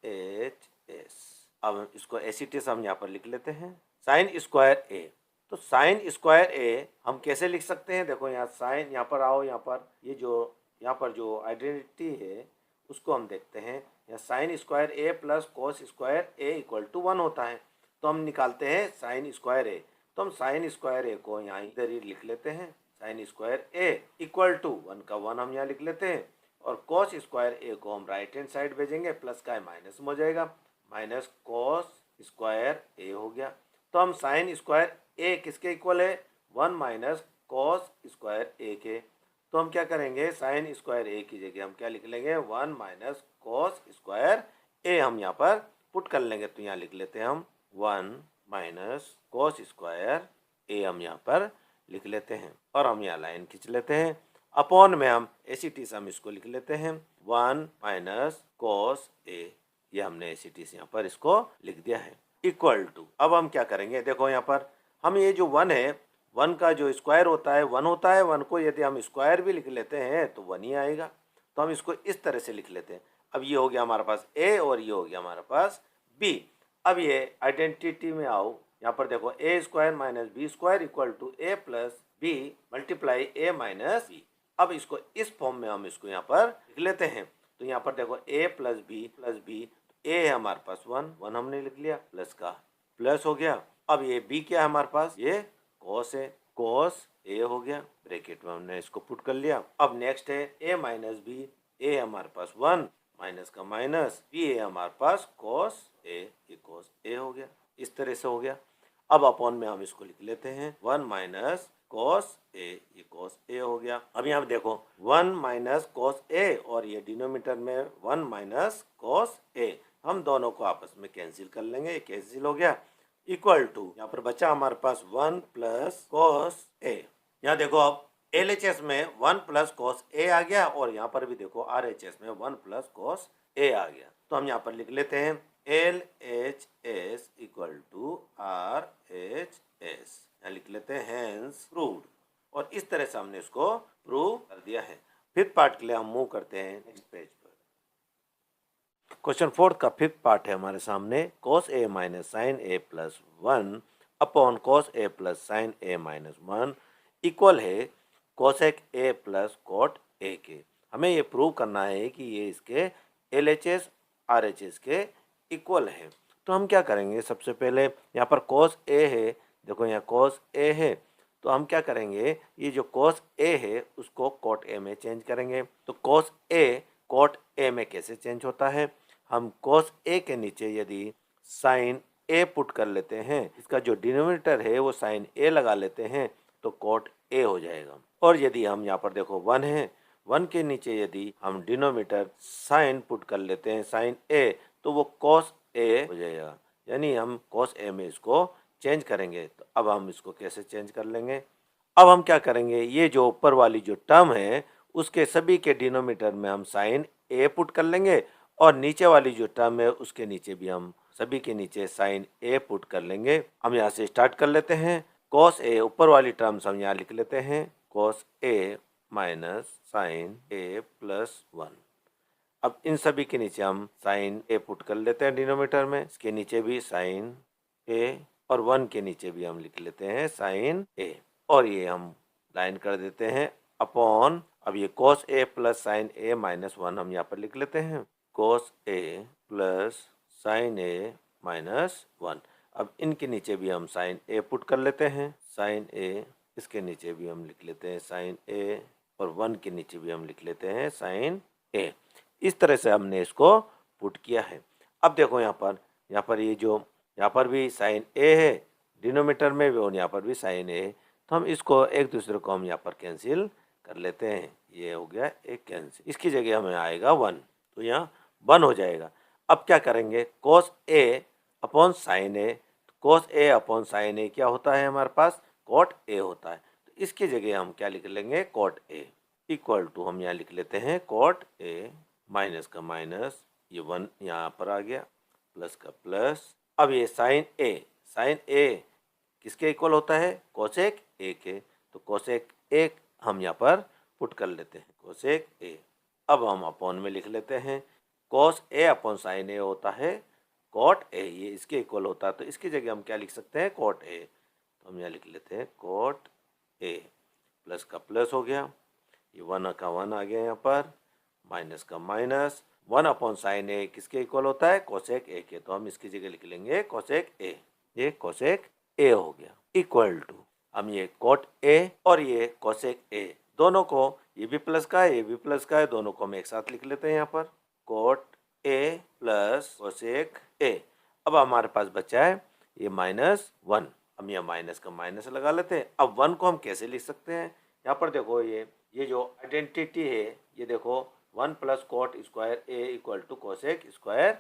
RHS। अब इसको एसिटिस हम यहाँ पर लिख लेते हैं साइन स्क्वायर ए। तो साइन स्क्वायर ए हम कैसे लिख सकते हैं, देखो यहाँ साइन, यहाँ पर आओ, यहाँ पर ये जो यहाँ पर जो आइडेंटिटी है उसको हम देखते हैं। यहाँ sine square A plus cos square A equal to 1 होता है, तो हम निकालते हैं साइन स्क्वायर ए। तो हम साइन स्क्वायर ए को यहाँ इधर ही लिख लेते हैं, sine square A equal to 1 का 1 हम यहाँ लिख लेते हैं, और कॉस स्क्वायर ए को हम राइट हैंड साइड भेजेंगे, प्लस का माइनस में हो जाएगा, माइनस कॉस स्क्वायर ए हो गया। तो हम साइन स्क्वायर ए किसके इक्वल है, 1 माइनस कॉस स्क्वायर ए के। तो हम क्या करेंगे, साइन स्क्वायर ए की जगह हम क्या लिख लेंगे, 1 माइनस कॉस स्क्वायर ए हम यहाँ पर पुट कर लेंगे। तो यहाँ लिख लेते हैं हम 1 माइनस कॉस स्क्वायर ए हम यहाँ पर लिख लेते हैं, और हम यहाँ लाइन खींच लेते हैं। अपॉन में हम एसिटिस हम इसको लिख लेते हैं 1 माइनस कॉस ए, ये हमने एसिटिस यहाँ पर इसको लिख दिया है, इक्वल टू। अब हम क्या करेंगे, देखो यहाँ पर हम ये जो 1 है, 1 का जो स्क्वायर होता है 1 होता है, 1 को यदि हम स्क्वायर भी लिख लेते हैं तो 1 ही आएगा। तो हम इसको इस तरह से लिख लेते हैं। अब ये हो गया हमारे पास ए और ये हो गया हमारे पास बी। अब ये आइडेंटिटी में आओ, यहाँ पर देखो A square minus B square equal to A plus B multiply A minus B. अब इसको इस फॉर्म में हम इसको यहाँ पर लिख लेते हैं। तो यहाँ पर देखो ए प्लस बी, ए है हमारे पास 1 हमने लिख लिया, प्लस का प्लस हो गया। अब ये बी क्या है हमारे पास, ये कॉस है, कॉस ए हो गया, ब्रैकेट में हमने इसको पुट कर लिया। अब नेक्स्ट है ए माइनस बी, ए है हमारे पास 1 माइनस का माइनस, बी है हमारे पास कॉस ए, ये कॉस ए हो गया, इस तरह से हो गया। अब अपॉन में हम इसको लिख लेते हैं 1 माइनस कॉस ए, ये कॉस ए हो गया। अब यहाँ देखो 1 माइनस कॉस ए और ये डिनोमिनेटर में 1 माइनस कॉस ए, हम दोनों को आपस में कैंसिल कर लेंगे, ये कैंसिल हो गया, इक्वल टू यहाँ पर बचा हमारे पास 1 प्लस कॉस ए। यहाँ देखो अब LHS में 1 प्लस कॉस ए आ गया, और यहाँ पर भी देखो RHS में 1 प्लस कॉस ए आ गया। तो हम यहाँ पर लिख लेते हैं LHS इक्वल टू RHS, यहाँ लिख लेते हैं हैंस प्रूव्ड, और इस तरह से हमने इसको प्रूव कर दिया है। फिफ्थ पार्ट के लिए हम मूव करते हैं नेक्स्ट पेज पर। क्वेश्चन 4 का फिफ्थ पार्ट है हमारे सामने, cos a minus sine A plus 1 upon cos a plus sine A minus 1 equal है cosec a plus cot a के। हमें ये प्रूव करना है कि ये इसके LHS RHS के इक्वल है। तो हम क्या करेंगे, सबसे पहले यहाँ पर cos a है, देखो यहाँ cos a है, तो हम क्या करेंगे, ये जो cos a है उसको cot a में चेंज करेंगे। तो cos कॉट ए में कैसे चेंज होता है, हम कॉस ए के नीचे यदि साइन ए पुट कर लेते हैं, इसका जो डिनोमिनेटर है वो साइन ए लगा लेते हैं तो कॉट ए हो जाएगा। और यदि हम यहाँ पर देखो 1 है, 1 के नीचे यदि हम डिनोमिनेटर साइन पुट कर लेते हैं साइन ए तो वो कॉस ए हो जाएगा, यानी हम कॉस ए में इसको चेंज करेंगे। तो अब हम इसको कैसे चेंज कर लेंगे, अब हम क्या करेंगे, ये जो ऊपर वाली जो टर्म है उसके सभी के डिनोमिनेटर में हम साइन ए पुट कर लेंगे और नीचे वाली जो टर्म है उसके नीचे भी हम सभी के नीचे साइन ए पुट कर लेंगे। हम यहाँ से स्टार्ट कर लेते हैं। कॉस ए ऊपर वाली टर्म्स हम यहाँ लिख लेते हैं, cos A minus sine A plus 1। अब इन सभी के नीचे हम साइन ए पुट कर लेते हैं डिनोमिनेटर में, इसके नीचे भी साइन ए और 1 के नीचे भी हम लिख लेते हैं साइन ए, और ये हम लाइन कर देते हैं अपॉन, अब ये cos a plus sine A minus 1 हम यहाँ पर लिख लेते हैं, cos a plus sine A minus 1। अब इनके नीचे भी हम साइन ए पुट कर लेते हैं, साइन ए, इसके नीचे भी हम लिख लेते हैं साइन ए और 1 के नीचे भी हम लिख लेते हैं साइन ए। इस तरह से हमने इसको पुट किया है। अब देखो यहाँ पर ये जो यहाँ पर भी साइन ए है डिनोमिनेटर में भी और यहाँ पर भी साइन ए है, तो हम इसको एक दूसरे को हम यहाँ पर कैंसिल कर लेते हैं, ये हो गया एक कैंसिल, इसकी जगह हमें आएगा 1, तो यहाँ 1 हो जाएगा। अब क्या करेंगे, cos a upon sine A, cos a upon sine A क्या होता है हमारे पास, cot a होता है, तो इसकी जगह हम क्या लिख लेंगे, cot a इक्वल टू हम यहाँ लिख लेते हैं cot a, माइनस का माइनस, ये 1 यहाँ पर आ गया, प्लस का प्लस। अब ये साइन ए किसके इक्वल होता है, कोसेक ए के, तो कोसेक ए हम यहाँ पर पुट कर लेते हैं, कोसेक ए। अब हम अपॉन में लिख लेते हैं, कोस ए अपॉन साइन ए होता है कॉट ए, ये इसके इक्वल होता है, तो इसकी जगह हम क्या लिख सकते हैं, कॉट ए, तो हम यहाँ लिख लेते हैं कॉट ए, प्लस का प्लस हो गया, ये 1 का 1 आ गया यहाँ पर, माइनस का माइनस, 1 अपॉन साइन ए किसके इक्वल होता है, कोसेक ए के, तो हम इसकी जगह लिख लेंगे कोसेक ए, ये कोसेक ए हो गया, इक्वल टू हम ये कॉट ए और ये कोसेक ए दोनों को, ये भी प्लस का है ये भी प्लस का है, दोनों को हम एक साथ लिख लेते हैं यहाँ पर, cot A plus cosec A. अब हमारे पास बचा है ये -1, हम यहाँ माइनस का माइनस लगा लेते हैं। अब 1 को हम कैसे लिख सकते हैं, यहाँ पर देखो ये जो आइडेंटिटी है, ये देखो 1 plus cot square A equal to cosec square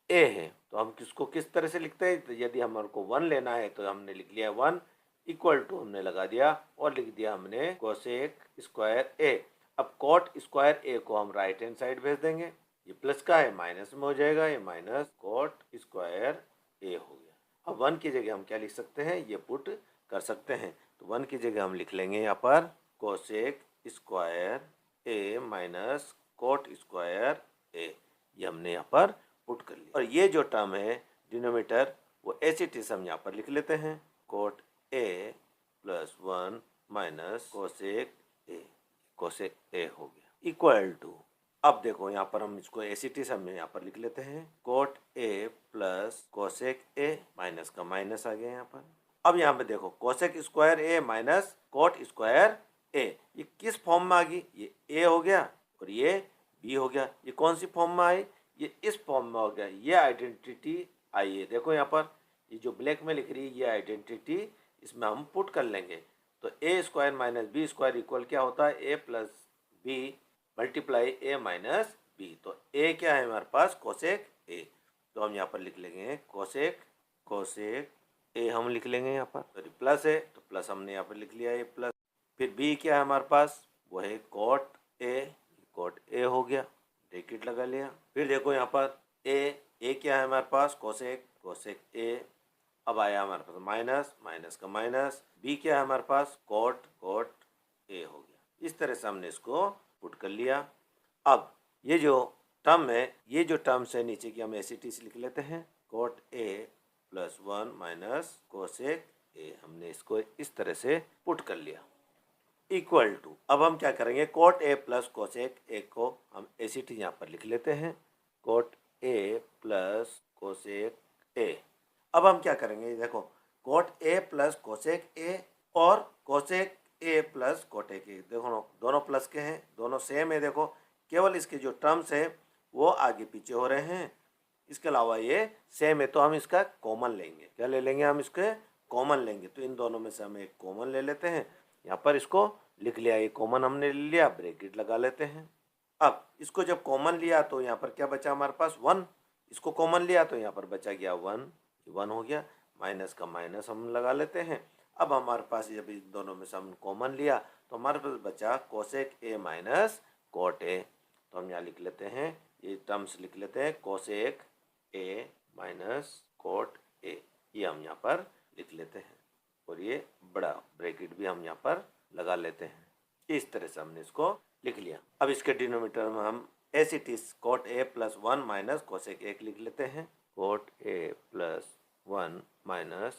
A है, तो हम किसको किस तरह से लिखते हैं, तो यदि हमारे को 1 लेना है तो हमने लिख लिया 1 इक्वल टू हमने लगा दिया और लिख दिया हमने कोसेक स्क्वायर ए। अब कॉट स्क्वायर ए को हम राइट हैंड साइड भेज देंगे, ये प्लस का है माइनस में हो जाएगा, ये माइनस कॉट स्क्वायर ए हो गया। अब 1 की जगह हम क्या लिख सकते हैं, ये पुट कर सकते हैं, तो 1 की जगह हम लिख लेंगे यहाँ पर cosec square A minus cot square A, ये हमने यहाँ पर पुट कर लिया। और ये जो टर्म है डिनोमिनेटर वो एज इट इज हम यहाँ पर लिख लेते हैं, cot A plus 1 minus cosec ए हो गया, इक्वल टू, अब देखो यहाँ पर हम इसको एज इट इज हम यहाँ पर लिख लेते हैं, cot A plus cosec A, minus का माइनस आ गया यहाँ पर। अब यहाँ पे देखो cosec square A minus cot square A, ये किस फॉर्म में आ गई, ये ए हो गया और ये बी हो गया, ये कौन सी फॉर्म में आई, ये इस फॉर्म में हो गया, ये आइडेंटिटी आई है, देखो यहाँ पर ये जो ब्लैक में लिख रही है ये आइडेंटिटी, इसमें हम पुट कर लेंगे, तो A square minus B square equal क्या होता है, A plus B multiply A minus B, तो ए क्या है हमारे पास कोसेक ए, तो हम यहाँ पर लिख लेंगे कोसेक ए हम लिख लेंगे यहाँ पर, सॉरी प्लस है तो प्लस हमने यहाँ पर लिख लिया है प्लस, फिर बी क्या है हमारे पास, वो है कॉट ए हो गया, ब्रैकेट लगा लिया। फिर देखो यहाँ पर ए क्या है हमारे पास, कोसेक ए, अब आया हमारे पास माइनस का माइनस, बी क्या है हमारे पास, कॉट ए हो गया। इस तरह से हमने इसको पुट कर लिया। अब ये जो टर्म है, ये जो टर्म्स है नीचे की हम एज इट इज लिख लेते हैं, cot A plus 1 minus cosec A, हमने इसको इस तरह से पुट कर लिया, इक्वल टू, अब हम क्या करेंगे, cot A plus cosec A को हम एज इट इज यहाँ पर लिख लेते हैं, cot A plus cosec A. अब हम क्या करेंगे, देखो cot A plus cosec A और cosec A plus cot A के, देखो दोनों प्लस के हैं, दोनों सेम है, देखो केवल इसके जो टर्म्स है वो आगे पीछे हो रहे हैं, इसके अलावा ये सेम है, तो हम इसका कॉमन लेंगे। क्या ले लेंगे हम? इसके कॉमन लेंगे। तो इन दोनों में से हम एक कॉमन ले लेते हैं। यहाँ पर इसको लिख लिया, ये कॉमन हमने ले लिया, ब्रैकेट लगा लेते हैं। अब इसको जब कॉमन लिया तो यहाँ पर क्या बचा हमारे पास? 1। इसको कॉमन लिया तो यहाँ पर बचा गया 1, 1 हो गया। माइनस का माइनस हम लगा लेते हैं। अब हमारे पास जब इन दोनों में से हम कॉमन लिया तो हमारे पास बचा cosec A minus cot A. तो हम यहाँ लिख लेते हैं, ये टर्म्स लिख लेते हैं, cosec A minus cot A, ये हम यहाँ पर लिख लेते हैं। और ये बड़ा ब्रैकेट भी हम यहाँ पर लगा लेते हैं। इस तरह से हमने इसको लिख लिया। अब इसके डिनोमिनेटर में हम as it is cot A plus 1 minus cosec A लिख लेते हैं। Cot A plus 1 minus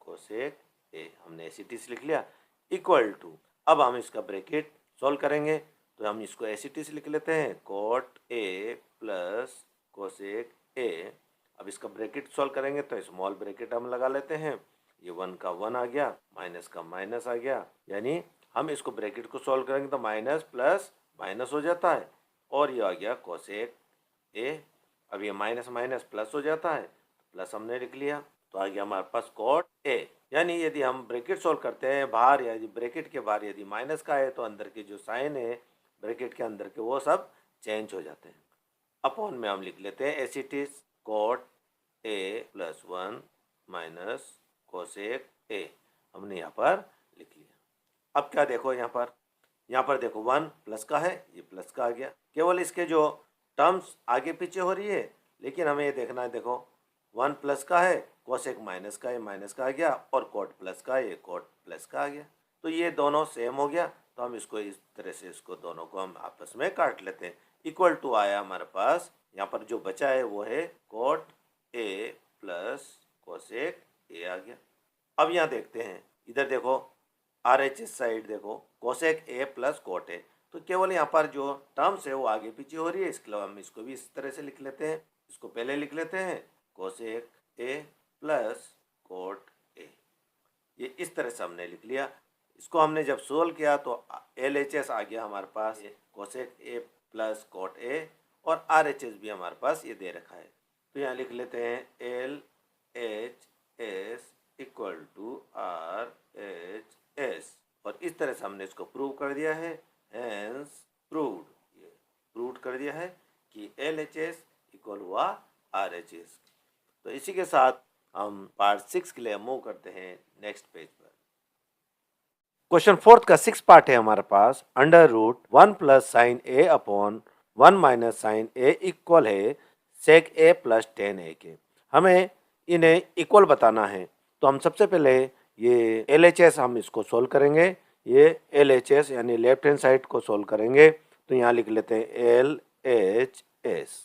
cosec A हमने एस इट इज लिख लिया, इक्वल टू, अब हम इसका ब्रैकेट सॉल्व करेंगे तो हम इसको एस इट इज लिख लेते हैं, cot A plus cosec A. अब इसका ब्रैकेट सॉल्व करेंगे तो स्मॉल ब्रैकेट हम लगा लेते हैं, ये 1 का 1 आ गया, माइनस का माइनस आ गया, यानी हम इसको ब्रैकेट को सॉल्व करेंगे तो माइनस प्लस माइनस हो जाता है, और ये आ गया कोसेक ए। अब ये माइनस माइनस प्लस हो जाता है, प्लस हमने लिख लिया, तो आ गया हमारे पास कॉट ए। यानी यदि हम ब्रैकेट सॉल्व करते हैं, बाहर यदि ब्रैकेट के बाहर यदि माइनस का है तो अंदर के जो साइन है ब्रैकेट के अंदर के वो सब चेंज हो जाते हैं। अपॉन में हम लिख लेते हैं as it is cot A plus 1 minus cosec A, हमने यहाँ पर लिख लिया। अब क्या देखो यहाँ पर देखो 1 प्लस का है, ये प्लस का आ गया। केवल इसके जो टर्म्स आगे पीछे हो रही है, लेकिन हमें ये देखना है, देखो 1 प्लस का है, कोसेक माइनस का है, माइनस का आ गया, और कॉट प्लस का है, ये कॉट प्लस का आ गया। तो ये दोनों सेम हो गया, तो हम इसको इस तरह से इसको दोनों को हम आपस में काट लेते हैं। इक्वल टू आया हमारे पास, यहाँ पर जो बचा है वो है cot A plus cosec A आ गया। अब यहाँ देखते हैं, इधर देखो आर एच एस साइड देखो, cosec A plus cot A, तो केवल यहाँ पर जो टर्म्स है वो आगे पीछे हो रही है, इसके अलावा हम इसको भी इस तरह से लिख लेते हैं। इसको पहले लिख लेते हैं cosec A plus cot A, ये इस तरह से हमने लिख लिया। इसको हमने जब सोल्व किया तो एल एच एस आ गया हमारे पास, cosec A plus cot A, और आर एच एस भी हमारे पास ये दे रखा है। तो यहाँ लिख लेते हैं L H S equal to R H S, और इस तरह से हमने इसको प्रूव कर दिया है। हेंस प्रूव्ड, ये प्रूव कर दिया है कि एल एच एस इक्वल हुआ आर एच एस। तो इसी के साथ हम पार्ट 6 के लिए मूव करते हैं नेक्स्ट पेज पर। क्वेश्चन 4 का 6 पार्ट है हमारे पास। अंडर रूट 1 प्लस साइन ए अपॉन 1 माइनस साइन ए इक्वल है सेक ए प्लस टेन ए के। हमें इन्हें इक्वल बताना है, तो हम सबसे पहले ये एल एच एस हम इसको सोल्व करेंगे। ये एल एच एस यानी लेफ्ट हैंड साइड को सोल्व करेंगे, तो यहाँ लिख लेते हैं एल एच एस।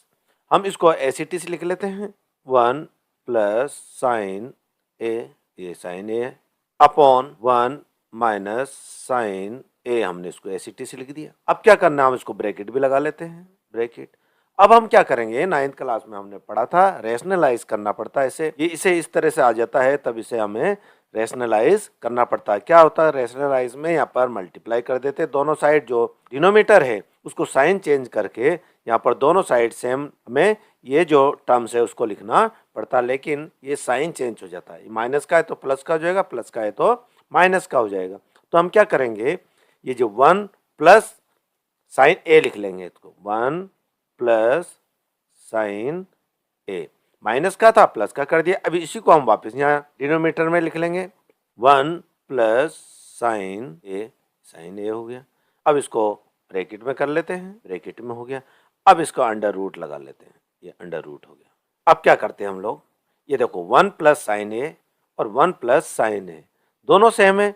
हम इसको एस इ टी से लिख लेते हैं, 1 प्लस साइन ए, ये साइन ए है, अपॉन 1 माइनस साइन ए, हमने इसको एस इ टी से लिख दिया। अब क्या करना है, हम इसको ब्रैकेट भी लगा लेते हैं, ब्रैकेट। अब हम क्या करेंगे, 9th क्लास में हमने पढ़ा था रेशनलाइज करना पड़ता है इसे, ये इसे इस तरह से आ जाता है, तब इसे हमें रेशनलाइज करना पड़ता है। क्या होता है रेशनलाइज में, यहाँ पर मल्टीप्लाई कर देते हैं दोनों साइड, जो डिनोमीटर है उसको साइन चेंज करके यहाँ पर दोनों साइड सेम में ये जो टर्म्स है उसको लिखना पड़ता है, लेकिन ये साइन चेंज हो जाता है। माइनस का है तो प्लस का हो जाएगा, प्लस का है तो माइनस का हो जाएगा। तो हम क्या करेंगे, ये जो 1 प्लस साइन ए लिख लेंगे, इसको 1 प्लस साइन ए, माइनस का था प्लस का कर दिया। अभी इसी को हम वापस यहाँ डिनोमिनेटर में लिख लेंगे, 1 प्लस साइन ए हो गया। अब इसको ब्रैकेट में कर लेते हैं, ब्रैकेट में हो गया। अब इसको अंडर रूट लगा लेते हैं, ये अंडर रूट हो गया। अब क्या करते हैं हम लोग, ये देखो 1 प्लस साइन ए और 1 प्लस साइन ए दोनों सेम है,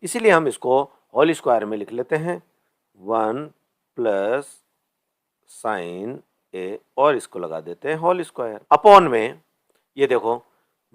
इसीलिए हम इसको होल स्क्वायर में लिख लेते हैं, 1 प्लस साइन ए, और इसको लगा देते हैं होल स्क्वायर। अपॉन में ये देखो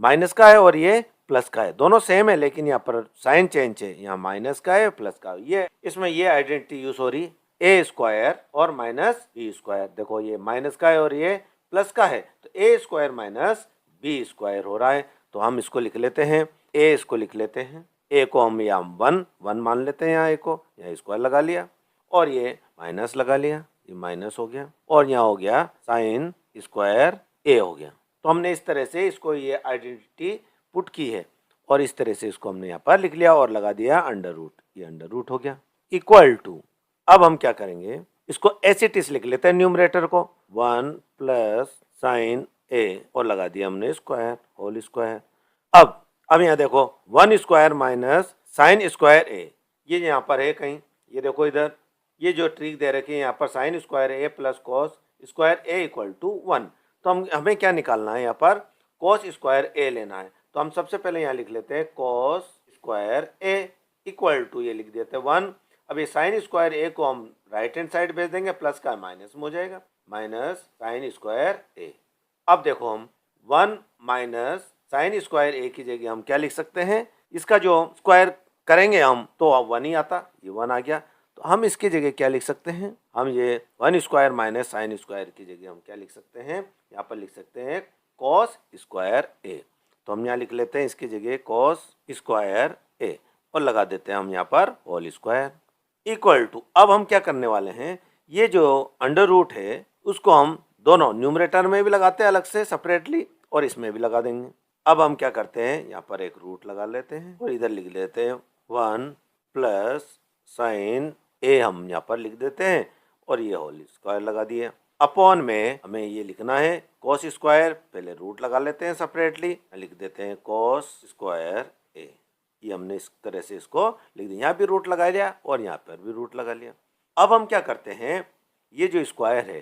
माइनस का है और ये प्लस का है, दोनों सेम है, लेकिन यहाँ पर साइन चेंज है, यहाँ माइनस का है प्लस का। ये इसमें ये आइडेंटिटी यूज हो रही, ए स्क्वायर और माइनस बी स्क्वायर। देखो ये माइनस का है और ये प्लस का है, तो A square minus B square हो रहा है। तो हम इसको लिख लेते हैं, ए इसको लिख लेते हैं, ए को हम यहाँ 1 मान लेते हैं, यहाँ ए को यहाँ स्क्वायर लगा लिया और ये माइनस लगा लिया, ये माइनस हो गया, और यहाँ हो गया साइन स्क्वायर ए हो गया। तो हमने इस तरह से इसको ये आइडेंटिटी पुट की है और इस तरह से इसको हमने यहाँ पर लिख लिया और लगा दिया अंडर रूट, ये अंडर रूट हो गया। इक्वल टू, अब हम क्या करेंगे, इसको एस इट इज लिख लेते हैं न्यूमरेटर को, 1 प्लस साइन ए और लगा दिया हमने स्क्वायर, होल स्क्वायर। अब यहाँ देखो 1 square minus sign square A, ये यहाँ पर है कहीं, ये देखो इधर, ये जो ट्रिक दे रखी है यहाँ पर sine square A plus cos square A equal to 1। तो हमें क्या निकालना है, यहाँ पर कॉस स्क्वायर ए लेना है। तो हम सबसे पहले यहाँ लिख लेते हैं cos square A equal to, ये लिख देते हैं 1। अब ये साइन स्क्वायर ए को हम राइट हैंड साइड भेज देंगे, प्लस का माइनस में हो जाएगा, माइनस साइन स्क्वायर ए। अब देखो हम 1 माइनस साइन स्क्वायर ए की जगह हम क्या लिख सकते हैं, इसका जो स्क्वायर करेंगे हम तो अब 1 ही आता, ये 1 आ गया। तो हम इसकी जगह क्या लिख सकते हैं, हम ये 1 स्क्वायर माइनस साइन स्क्वायर की जगह हम क्या लिख सकते हैं, यहाँ पर लिख सकते हैं कॉस स्क्वायर ए। तो हम यहाँ लिख लेते हैं इसकी जगह कॉस स्क्वायर ए और लगा देते हैं हम यहाँ पर होल स्क्वायर इक्वल टू। अब हम क्या करने वाले हैं, ये जो अंडर रूट है उसको हम दोनों न्यूमरेटर में भी लगाते हैं अलग से सेपरेटली और इसमें भी लगा देंगे। अब हम क्या करते हैं, यहाँ पर एक रूट लगा लेते हैं और इधर लिख लेते हैं 1 प्लस साइन ए, हम यहाँ पर लिख देते हैं और ये होल स्क्वायर लगा दिए। अपॉन में हमें ये लिखना है कॉस स्क्वायर, पहले रूट लगा लेते हैं सेपरेटली, लिख देते हैं कॉस स्क्वायर ए, ये हमने इस तरह से इसको लिख दिया, यहाँ भी रूट लगा लिया और यहाँ पर भी रूट लगा लिया। अब हम क्या करते हैं, ये जो स्क्वायर है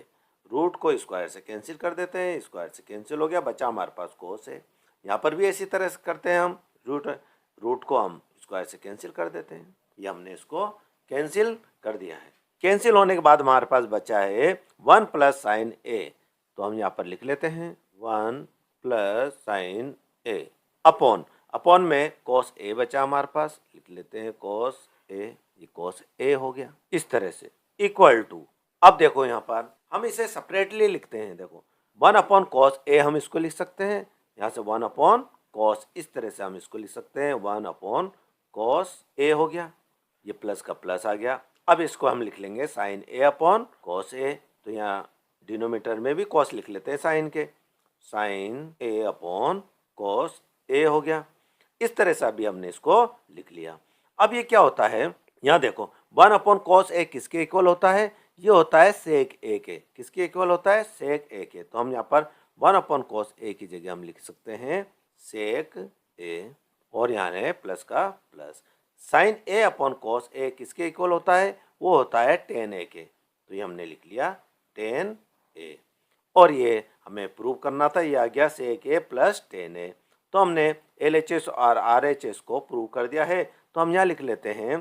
रूट को स्क्वायर से कैंसिल कर देते हैं, स्क्वायर से कैंसिल हो गया, बचा हमारे पास कोस है। यहाँ पर भी इसी तरह से करते हैं हम, रूट को हम स्क्वायर से कैंसिल कर देते हैं, ये हमने इसको कैंसिल कर दिया है। कैंसिल होने के बाद हमारे पास बचा है 1 प्लस साइन ए, तो हम यहाँ पर लिख लेते हैं 1 प्लस साइन ए अपॉन में कॉस ए बचा हमारे पास, लिख लेते हैं कॉस ए, ये कॉस ए हो गया इस तरह से इक्वल टू। अब देखो यहाँ पर हम इसे सेपरेटली लिखते हैं, देखो 1 अपॉन कॉस ए हम इसको लिख सकते हैं, यहाँ से 1 अपॉन कॉस, इस तरह से हम इसको लिख सकते हैं 1 अपॉन कॉस ए हो गया, ये प्लस का प्लस आ गया। अब इसको हम लिख लेंगे साइन ए अपॉन कॉस ए, तो यहाँ डिनोमीटर में भी कॉस लिख लेते हैं साइन के, साइन ए अपॉन कॉस ए हो गया। इस तरह से अभी हमने इसको लिख लिया। अब ये क्या होता है, यहाँ देखो 1 अपॉन कॉस ए किसके इक्वल होता है, ये होता है सेक ए के, किसके इक्वल होता है, सेक ए के। तो हम यहाँ पर 1 अपॉन कॉस ए की जगह हम लिख सकते हैं सेक ए और यहाँ है प्लस का प्लस। साइन ए अपॉन कॉस ए किसके इक्वल होता है, वो होता है टेन ए के, तो ये हमने लिख लिया टेन ए। और ये हमें प्रूव करना था, ये आ गया सेक ए प्लस टेन ए। तो हमने LHS और RHS को प्रूव कर दिया है। तो हम यहाँ लिख लेते हैं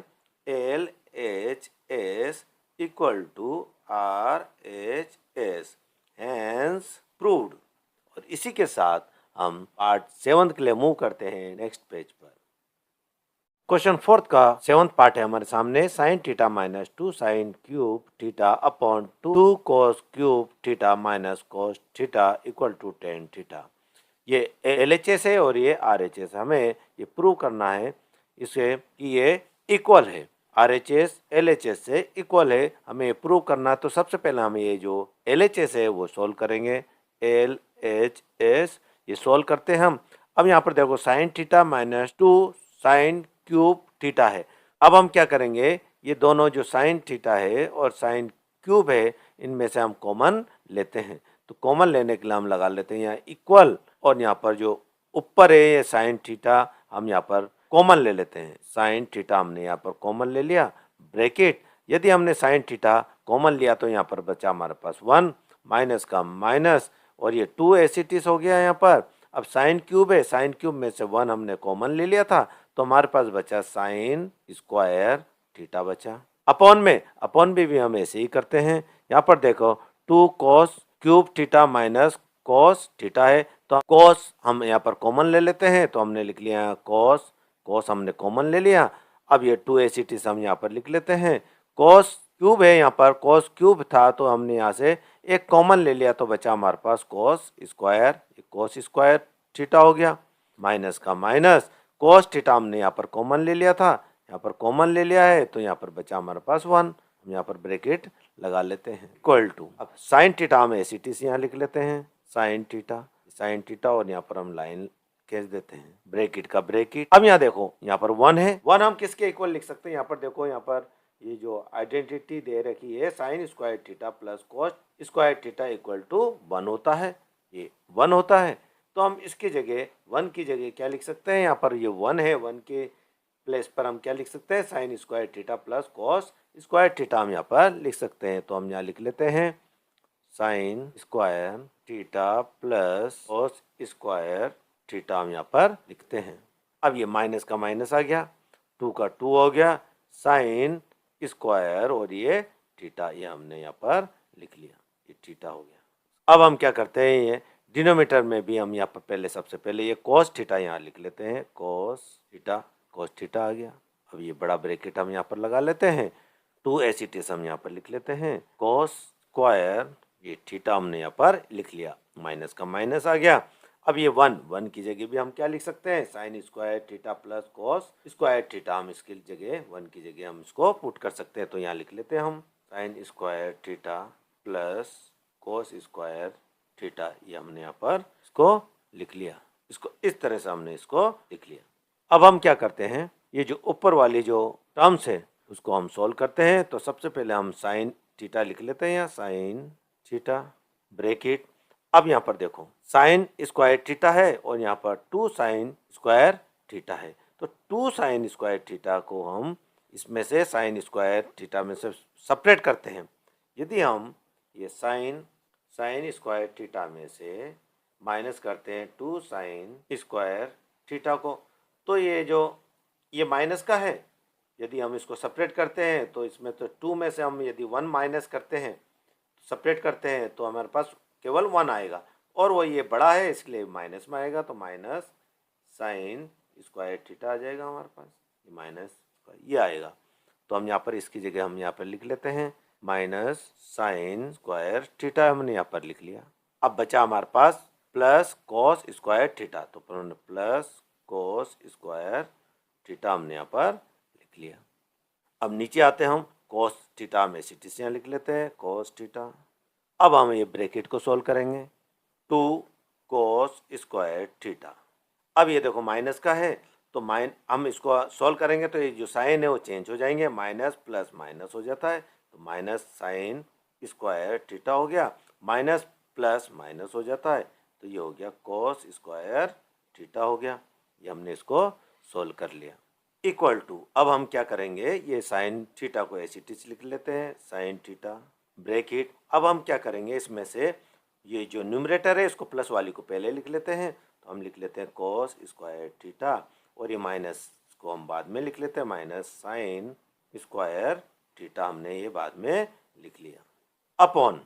LHS equal to RHS, hence proved. और इसी के साथ हम पार्ट 7 के लिए मूव करते हैं नेक्स्ट पेज पर। क्वेश्चन 4 का 7th पार्ट है हमारे सामने, sine theta minus 2 sine cube theta upon 2 cos cube theta minus cos theta equal to tan theta. ये LHS है और ये RHS, हमें ये प्रूव करना है इसे कि ये इक्वल है, RHS LHS से इक्वल है, हमें प्रूव करना है। तो सबसे पहले हम ये जो LHS है वो सोल्व करेंगे, LHS ये सोल्व करते हैं हम। अब यहाँ पर देखो sine theta minus 2 sine cube theta है। अब हम क्या करेंगे, ये दोनों जो साइन थीटा है और साइन क्यूब है इनमें से हम कॉमन लेते हैं। तो कॉमन लेने के लिए हम लगा लेते हैं यहाँ इक्वल, और यहाँ पर जो ऊपर है ये साइन थीटा हम यहाँ पर कॉमन ले लेते हैं, साइन थीटा हमने यहाँ पर कॉमन ले लिया, ब्रैकेट। यदि हमने साइन थीटा कॉमन लिया तो यहाँ पर बचा हमारे पास 1 माइनस का माइनस और ये 2 एसिटिस हो गया यहाँ पर। अब साइन क्यूब है, साइन क्यूब में से 1 हमने कॉमन ले लिया था तो हमारे पास बचा साइन स्क्वायर थीटा बचा। अपॉन में, अपॉन भी हम ऐसे ही करते हैं। यहाँ पर देखो 2 cos cube theta minus cos theta है, तो कॉस हम यहाँ पर कॉमन ले लेते हैं, तो हमने लिख लिया कॉस, कॉस हमने कॉमन ले लिया। अब ये 2 एसिटिस हम यहाँ पर लिख लेते हैं, कॉस क्यूब है यहाँ पर, कॉस क्यूब था तो हमने यहाँ से एक कॉमन ले लिया तो बचा हमारे पास cos square, cos square theta हो गया, माइनस का माइनस कॉस थीटा हमने यहाँ पर कॉमन ले लिया था, यहाँ पर कॉमन ले लिया है तो यहाँ पर बचा हमारे पास 1, हम यहाँ पर ब्रैकेट लगा लेते हैं इक्वल टू, अब साइन थीटा हम एस टी से यहाँ लिख लेते हैं, साइन थीटा और यहाँ पर हम लाइन खींच देते हैं, ब्रैकेट का ब्रैकेट। अब यहाँ देखो यहाँ पर 1 है, 1 हम किसके इक्वल लिख सकते हैं, यहाँ पर देखो, यहाँ पर ये जो आइडेंटिटी दे रखी है sine square theta plus cos square theta equal to 1 होता है, ये 1 होता है। तो हम इसकी जगह 1 की जगह क्या लिख सकते हैं, यहाँ पर ये 1 है, 1 के प्लेस पर हम क्या लिख सकते हैं, sine square theta plus cos square theta हम यहाँ पर लिख सकते हैं। तो हम यहाँ लिख लेते हैं sine square theta plus cos square theta हम यहाँ पर लिखते हैं। अब ये माइनस का माइनस आ गया, 2 का 2 हो गया, साइन स्क्वायर और ये थीटा, ये हमने यहाँ पर लिख लिया, ये थीटा हो गया। अब हम क्या करते हैं, ये डिनोमिनेटर में भी हम यहाँ पर पहले सबसे पहले ये cos थीटा यहाँ लिख लेते हैं, cos थीटा आ गया। अब ये बड़ा ब्रैकेट हम यहाँ पर लगा लेते हैं, 2 एस हम यहाँ पर लिख लेते हैं, cos स्क्वायर ये थीटा हमने यहाँ पर लिख लिया, माइनस का माइनस आ गया। अब ये 1 की जगह भी हम क्या लिख सकते हैं, sine square theta plus cos square theta, हम इसकी जगह 1 की जगह हम इसको पुट कर सकते हैं। तो यहाँ लिख लेते हैं हम sign square theta plus cos square theta, ये हमने यहाँ पर इसको लिख लिया, इसको इस तरह से हमने इसको लिख लिया। अब हम क्या करते हैं, ये जो ऊपर वाली जो टर्म्स है उसको हम सॉल्व करते हैं। तो सबसे पहले हम साइन थीटा लिख लेते हैं, यहाँ साइन थीटा ब्रैकेट। अब यहाँ पर देखो साइन स्क्वायर थीटा है और यहाँ पर 2 साइन स्क्वायर थीटा है, तो 2 साइन स्क्वायर थीटा को हम इसमें से साइन स्क्वायर थीटा में से सेपरेट करते हैं। यदि हम ये साइन स्क्वायर थीटा में से माइनस करते हैं 2 साइन स्क्वायर थीटा को, तो ये जो ये माइनस का है, यदि हम इसको सेपरेट करते हैं तो इसमें तो 2 में से हम यदि 1 माइनस करते हैं, सेपरेट करते हैं, तो हमारे पास केवल 1 आएगा, और वो ये बड़ा है इसलिए माइनस में आएगा, तो माइनस साइन स्क्वायर थीटा आ जाएगा हमारे पास, ये माइनस ये आएगा। तो हम यहाँ पर इसकी जगह हम यहाँ पर लिख लेते हैं माइनस साइन स्क्वायर थीटा, हमने यहाँ पर लिख लिया। अब बचा हमारे पास प्लस कॉस स्क्वायर थीटा, तो प्लस कॉस स्क्वायर थीटा हमने यहाँ पर लिख लिया। अब नीचे आते हैं हम, कॉस थीटा में सी टी लिख लेते हैं, कॉस थीटा। अब हम ये ब्रैकेट को सॉल्व करेंगे, 2 कॉस स्क्वायर थीटा। अब ये देखो माइनस का है, तो हम इसको सॉल्व करेंगे तो ये जो साइन है वो चेंज हो जाएंगे, माइनस प्लस माइनस हो जाता है, तो माइनस साइन स्क्वायर थीटा हो गया, माइनस प्लस माइनस हो जाता है, तो ये हो गया कॉस स्क्वायर थीटा हो गया। ये हमने इसको सॉल्व कर लिया इक्वल टू। अब हम क्या करेंगे, ये साइन थीटा को ऐसे लिख लेते हैं, साइन थीटा ब्रैकेट। अब हम क्या करेंगे, इसमें से ये जो न्यूमरेटर है इसको प्लस वाली को पहले लिख लेते हैं, तो हम लिख लेते हैं कॉस स्क्वायर थीटा, और ये माइनस को हम बाद में लिख लेते हैं, माइनस साइन स्क्वायर थीटा हमने ये बाद में लिख लिया, अपॉन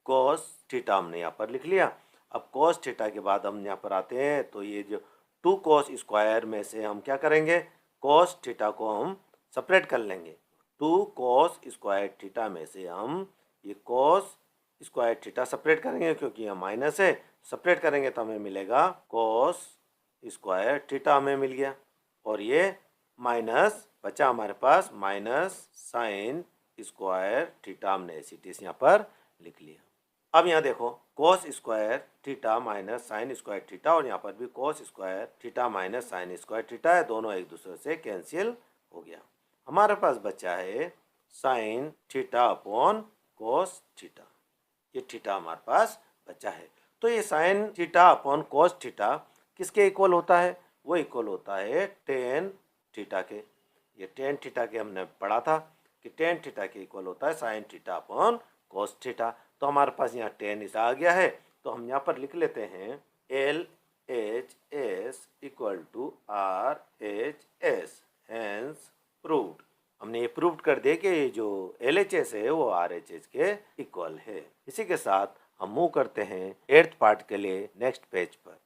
कॉस थीटा हमने यहाँ पर लिख लिया। अब कॉस थीटा के बाद हम यहाँ पर आते हैं, तो ये जो 2 कॉस स्क्वायर में से हम क्या करेंगे, कॉस थीटा को हम सेपरेट कर लेंगे, 2 कॉस स्क्वायर थीटा में से हम ये कॉस स्क्वायर थीटा सेपरेट करेंगे, क्योंकि यहाँ माइनस है, सेपरेट करेंगे तो हमें मिलेगा कॉस स्क्वायर थीटा हमें मिल गया, और ये माइनस बचा हमारे पास माइनस साइन स्क्वायर थीटा, हमने ऐसी यहाँ पर लिख लिया। अब यहाँ देखो cos square theta minus sign square theta, और यहाँ पर भी cos square theta minus sign square theta है, दोनों एक दूसरे से कैंसिल हो गया। हमारे पास बचा है sign theta upon cos theta, ये थीटा हमारे पास बचा है। तो ये sign theta upon cos theta किसके इक्वल होता है, वो इक्वल होता है टेन थीटा के। ये टेन थीटा के हमने पढ़ा था कि टेन थीटा के इक्वल होता है sign theta upon cos theta. तो हमारे पास यहाँ टेन इस आ गया है, तो हम यहाँ पर लिख लेते हैं LHS equal to RHS, hence proved. हमने ये प्रूव कर दिया कि ये जो LHS है वो RHS के इक्वल है। इसी के साथ हम मूव करते हैं 8th पार्ट के लिए नेक्स्ट पेज पर।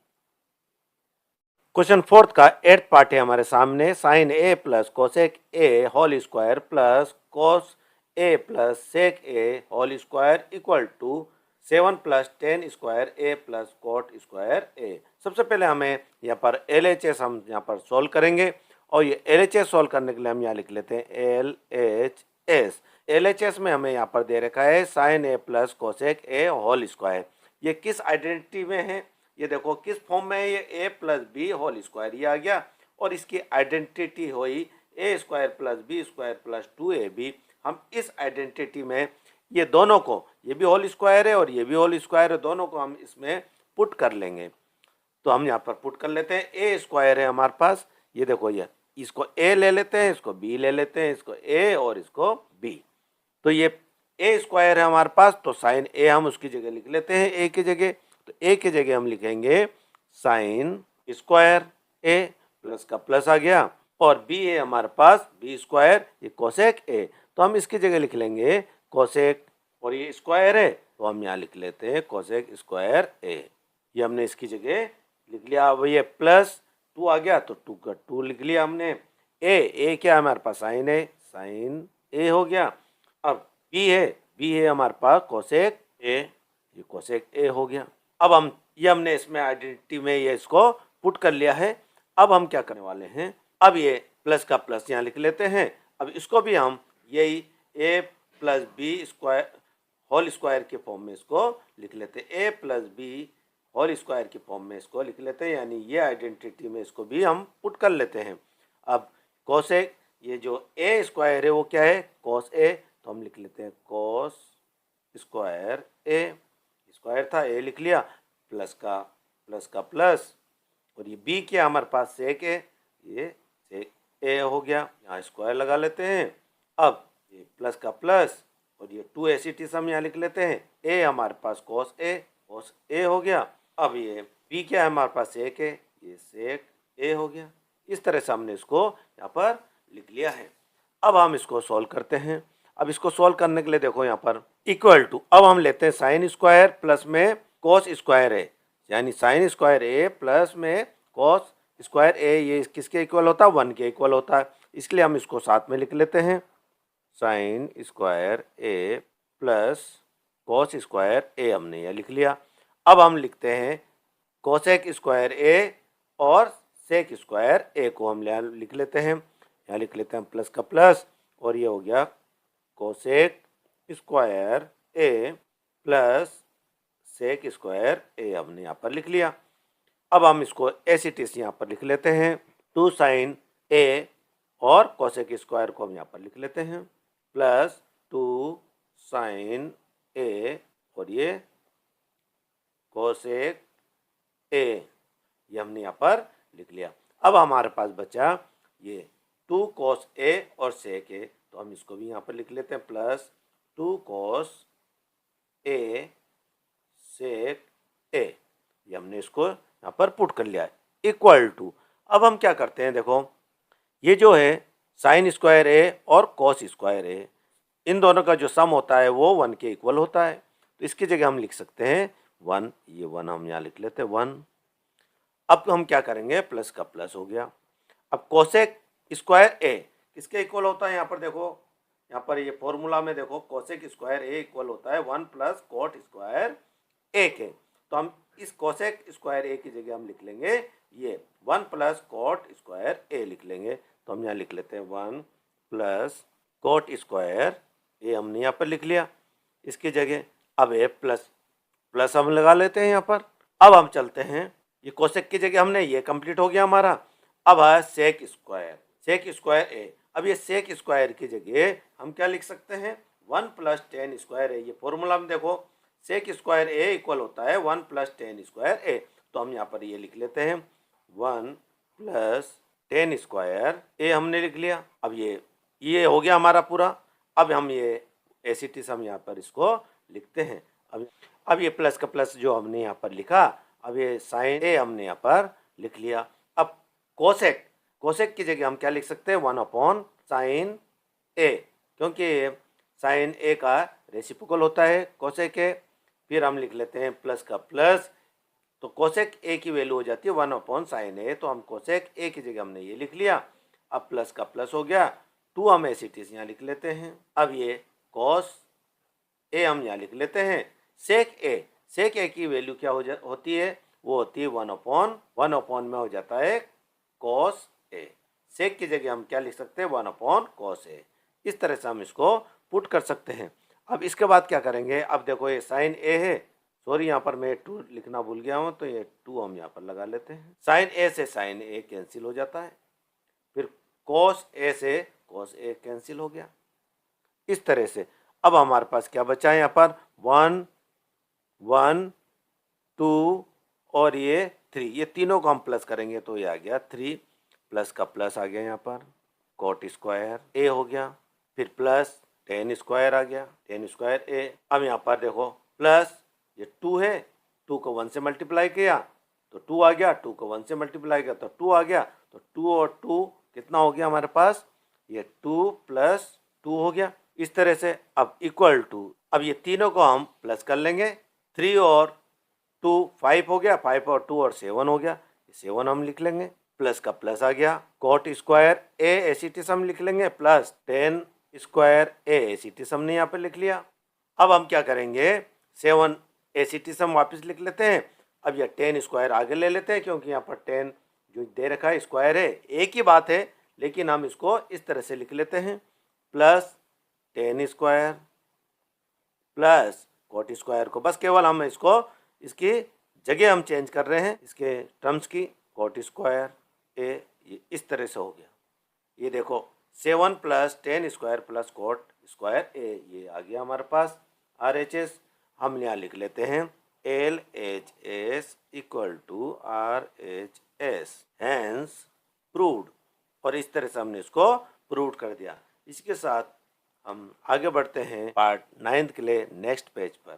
क्वेश्चन 4th का 8th पार्ट है हमारे सामने, sine A plus cosec A whole square plus cos A plus sec A whole square equal to 7 plus 10 square A plus cot square A. सबसे पहले हमें यहाँ पर LHS हम यहाँ पर सोल्व करेंगे, और ये LHS सोल्व करने के लिए हम यहाँ लिख लेते हैं LHS। LHS में हमें यहाँ पर दे रखा है sine A plus cosec A whole square. ये किस आइडेंटिटी में है, ये देखो किस फॉर्म में है, ये A plus B whole square ये आ गया, और इसकी आइडेंटिटी हुई A square plus B square plus 2ab। हम इस आइडेंटिटी में ये दोनों को, ये भी होल स्क्वायर है और ये भी होल स्क्वायर है, दोनों को हम इसमें पुट कर लेंगे। तो हम यहाँ पर पुट कर लेते हैं, ए स्क्वायर है हमारे पास, ये देखो ये, इसको ए ले लेते हैं, इसको बी ले लेते हैं, इसको ए और इसको बी। तो ये ए स्क्वायर है हमारे पास, तो साइन ए हम उसकी जगह लिख लेते हैं ए की जगह। तो ए की जगह हम लिखेंगे साइन स्क्वायर ए, प्लस का प्लस आ गया, और बी है हमारे पास बी स्क्वायर, ये कोसेक ए, तो हम इसकी जगह लिख लेंगे कोसेक, और ये स्क्वायर है तो हम यहाँ लिख लेते हैं कोसेक स्क्वायर ए। ये हमने इसकी जगह लिख लिया। अब ये प्लस 2 आ गया तो 2 का 2 लिख लिया हमने। ए क्या है हमारे पास, साइन है, साइन ए हो गया। अब बी है हमारे पास कोसेक ए, ये कोसेक ए हो गया। अब हम ये हमने इसमें आइडेंटिटी में ये इसको पुट कर लिया है। अब हम क्या करने वाले हैं, अब ये प्लस का प्लस यहाँ लिख लेते हैं। अब इसको भी हम यही A plus B square whole square के फॉर्म में इसको लिख लेते हैं, A plus B whole square के फॉर्म में इसको लिख लेते हैं, यानी ये आइडेंटिटी में इसको भी हम पुट कर लेते हैं। अब कोसेक, ये जो ए स्क्वायर है वो क्या है, कोस ए, तो हम लिख लेते हैं कोस स्क्वायर ए, स्क्वायर था ए लिख लिया, प्लस का प्लस, और ये बी क्या हमारे पास सेक है, ये सेक ए हो गया, यहाँ स्क्वायर लगा लेते हैं। अब ये प्लस का प्लस और ये 2 एसिटिस हम यहाँ लिख लेते हैं, ए हमारे पास कोस ए हो गया। अब ये बी क्या है हमारे पास सेक है, ये सेक ए हो गया। इस तरह से हमने इसको यहाँ पर लिख लिया है। अब हम इसको सॉल्व करते हैं। अब इसको सॉल्व करने के लिए देखो यहाँ पर इक्वल टू, अब हम लेते हैं साइन स्क्वायर प्लस में कोस स्क्वायर ए, यानी साइन स्क्वायर ए प्लस में कोस स्क्वायर ए, ये किसके इक्वल होता है, 1 के इक्वल होता है, इसलिए हम इसको साथ में लिख लेते हैं, sine square A plus cos square ए हमने यह लिख लिया। अब हम लिखते हैं कोसेक स्क्वायर ए और सेक स्क्वायर ए को हम लिख लेते हैं, यहाँ लिख लेते हैं प्लस का प्लस, और ये हो गया cosec square A plus sec square ए हमने यहाँ पर लिख लिया। अब हम इसको एस इट इज यहाँ पर लिख लेते हैं, 2 साइन ए और कोसेक स्क्वायर को हम यहाँ पर लिख लेते हैं, प्लस 2 साइन ए और ये कोसेक ए, ये हमने यहाँ पर लिख लिया। अब हमारे पास बचा ये 2 कोस ए और सेक ए, तो हम इसको भी यहाँ पर लिख लेते हैं, प्लस 2 कोस ए सेक ए, ये हमने इसको यहाँ पर पुट कर लिया है, इक्वल टू। अब हम क्या करते हैं, देखो ये जो है साइन स्क्वायर ए और कॉस स्क्वायर ए, इन दोनों का जो सम होता है वो 1 के इक्वल होता है, तो इसकी जगह हम लिख सकते हैं 1, ये 1 हम यहाँ लिख लेते हैं 1। अब हम क्या करेंगे, प्लस का प्लस हो गया। अब कोसेक स्क्वायर ए किसके इक्वल होता है, यहाँ पर देखो, यहाँ पर ये फॉर्मूला में देखो कोसेक स्क्वायर ए इक्वल होता है 1 प्लस कोट स्क्वायर ए के, तो हम इस कोसेक स्क्वायर ए की जगह हम लिख लेंगे ये 1 प्लस कोट स्क्वायर ए लिख लेंगे, तो हम यहाँ लिख लेते हैं 1 प्लस कोट स्क्वायर ए हमने यहाँ पर लिख लिया इसकी जगह। अब ए प्लस हम लगा लेते हैं यहाँ पर। अब हम चलते हैं, ये कोसेक की जगह हमने ये कंप्लीट हो गया हमारा। अब है सेक स्क्वायर ए। अब ये सेक स्क्वायर की जगह हम क्या लिख सकते हैं, 1 प्लस टेन स्क्वायर ए, ये फॉर्मूला में देखो सेक स्क्वायर ए इक्वल होता है 1 प्लस टेन स्क्वायर ए, तो हम यहाँ पर ये लिख लेते हैं 1 प्लस टेन स्क्वायर ए हमने लिख लिया। अब ये हो गया हमारा पूरा। अब हम ये एसिटिस हम यहाँ पर इसको लिखते हैं। अब ये प्लस का प्लस जो हमने यहाँ पर लिखा, अब ये साइन ए हमने यहाँ पर लिख लिया। अब कोसेक की जगह हम क्या लिख सकते हैं, 1 अपॉन साइन ए, क्योंकि साइन ए का रेसिप्रोकल होता है कोसेक ए। फिर हम लिख लेते हैं प्लस का प्लस, तो कोसेक ए की वैल्यू हो जाती है 1 अपॉन साइन ए, तो हम कोसेक ए की जगह हमने ये लिख लिया। अब प्लस का प्लस हो गया, 2 हम एस इट इज यहाँ लिख लेते हैं। अब ये कोस ए हम यहाँ लिख लेते हैं। सेक ए की वैल्यू क्या होती है, वो होती है 1 अपॉन में हो जाता है कोस ए। सेक की जगह हम क्या लिख सकते हैं, 1 अपॉन कोस ए। इस तरह से हम इसको पुट कर सकते हैं। अब इसके बाद क्या करेंगे, अब देखो ये साइन ए है, सॉरी यहाँ पर मैं 2 लिखना भूल गया हूँ, तो ये 2 हम यहाँ पर लगा लेते हैं। साइन ए से साइन ए कैंसिल हो जाता है, फिर कॉस ए से कॉस ए कैंसिल हो गया। इस तरह से अब हमारे पास क्या बचा है यहाँ पर 1 1 2 और ये 3, ये तीनों को हम प्लस करेंगे तो ये आ गया 3, प्लस का प्लस आ गया यहाँ पर कॉट स्क्वायर ए हो गया, फिर प्लस टेन स्क्वायर आ गया, टेन स्क्वायर ए। अब यहाँ पर देखो प्लस ये 2 है, 2 को 1 से मल्टीप्लाई किया तो 2 आ गया, 2 को 1 से मल्टीप्लाई किया तो 2 आ गया, तो 2 और 2 कितना हो गया हमारे पास, ये 2 प्लस 2 हो गया। इस तरह से अब इक्वल टू, अब ये तीनों को हम प्लस कर लेंगे, 3 और 2 5 हो गया, 5 और 2 और 7 हो गया, 7 हम लिख लेंगे, प्लस का प्लस आ गया, कॉट स्क्वायर ए एसिटिस हम लिख लेंगे, प्लस टेन स्क्वायर ए एसिटिस हमने यहाँ पे लिख लिया। अब हम क्या करेंगे, 7 एसिटिस हम वापस लिख लेते हैं। अब यह 10 स्क्वायर आगे ले लेते हैं, क्योंकि यहाँ पर 10 जो दे रखा है स्क्वायर है, एक ही बात है, लेकिन हम इसको इस तरह से लिख लेते हैं, plus 10 square plus cot square को बस केवल हम इसको इसकी जगह हम चेंज कर रहे हैं, इसके टर्म्स की, कॉट स्क्वायर ए, ये इस तरह से हो गया। ये देखो 7 plus 10 square plus cot square A, ये आ गया हमारे पास आर एच एस। हम यहाँ लिख लेते हैं L H S equal to R H S, hence proved. और इस तरह से हमने इसको प्रूव कर दिया। इसके साथ हम आगे बढ़ते हैं पार्ट 9 के लिए नेक्स्ट पेज पर।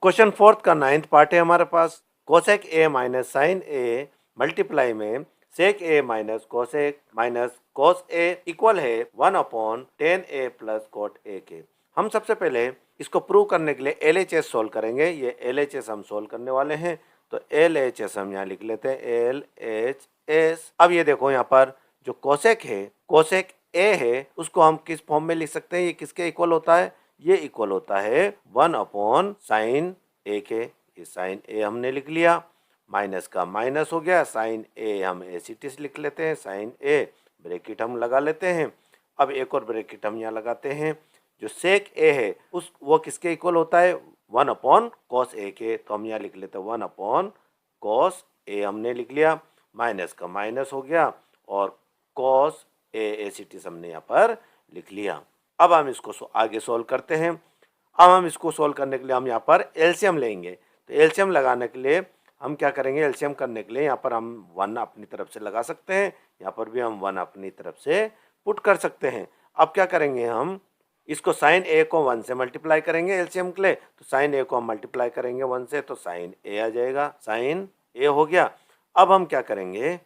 क्वेश्चन 4 का 9th पार्ट है हमारे पास, cosec A minus sine A multiply में sec A minus cosec minus cos A equal है 1/10 ए प्लस कोट ए के। हम सबसे पहले इसको प्रूव करने के लिए LHS सोल्व करेंगे। ये LHS हम सोल्व करने वाले हैं, तो LHS हम यहाँ लिख लेते हैं LHS। अब ये देखो यहाँ पर जो कोसेक है, कोसेक ए है, उसको हम किस फॉर्म में लिख सकते हैं, ये किसके इक्वल होता है, ये इक्वल होता है 1/sin ए के। ये साइन ए हमने लिख लिया, माइनस का माइनस हो गया, साइन ए हम एसिटिस लिख लेते हैं, साइन ए ब्रैकेट हम लगा लेते हैं। अब एक और ब्रैकेट हम यहाँ लगाते हैं, जो सेक ए है उस वो किसके इक्वल होता है 1/cos ए के, तो हम यहाँ लिख लेते हैं 1/cos ए हमने लिख लिया, माइनस का माइनस हो गया और cos ए एसिटिस हमने यहाँ पर लिख लिया। अब हम इसको आगे सोल्व करते हैं। अब हम इसको सोल्व करने के लिए हम यहाँ पर एलसीएम लेंगे, तो एलसीएम लगाने के लिए हम क्या करेंगे, एलसीएम करने के लिए यहाँ पर हम 1 अपनी तरफ से लगा सकते हैं, यहाँ पर भी हम 1 अपनी तरफ से पुट कर सकते हैं। अब क्या करेंगे, हम इसको साइन ए को 1 से मल्टीप्लाई करेंगे एलसीएम के लिए, तो साइन ए को हम मल्टीप्लाई करेंगे 1 से, तो साइन ए आ जाएगा, साइन ए हो गया। अब हम क्या करेंगे,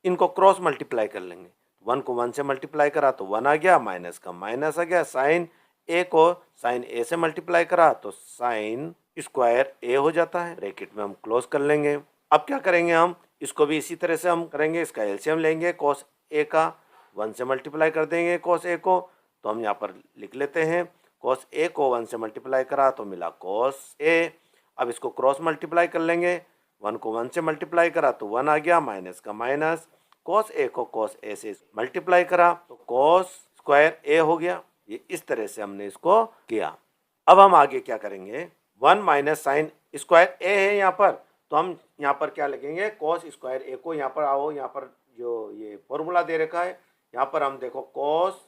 इनको क्रॉस मल्टीप्लाई कर लेंगे, 1 को 1 से मल्टीप्लाई करा तो 1 आ गया, माइनस का माइनस आ गया, साइन ए को साइन ए से मल्टीप्लाई करा तो साइन स्क्वायर ए हो जाता है, ब्रैकेट में हम क्लोज कर लेंगे। अब क्या करेंगे, हम इसको भी इसी तरह से हम करेंगे, इसका एलसीएम लेंगे, कॉस ए का 1 से मल्टीप्लाई कर देंगे कॉस ए को, तो हम यहाँ पर लिख लेते हैं कॉस ए को 1 से मल्टीप्लाई करा तो मिला कॉस ए। अब इसको क्रॉस मल्टीप्लाई कर लेंगे, 1 को 1 से मल्टीप्लाई करा तो 1 आ गया, माइनस का माइनस, कॉस ए को कॉस ए से मल्टीप्लाई करा तो कॉस स्क्वायर ए हो गया। ये इस तरह से हमने इसको किया। अब हम आगे क्या करेंगे, 1 माइनस साइन स्क्वायर ए है यहाँ पर, तो हम यहाँ पर क्या लिखेंगे, कॉस स्क्वायर ए को, यहाँ पर आओ, यहाँ पर जो ये फॉर्मूला दे रखा है, यहाँ पर हम देखो कॉस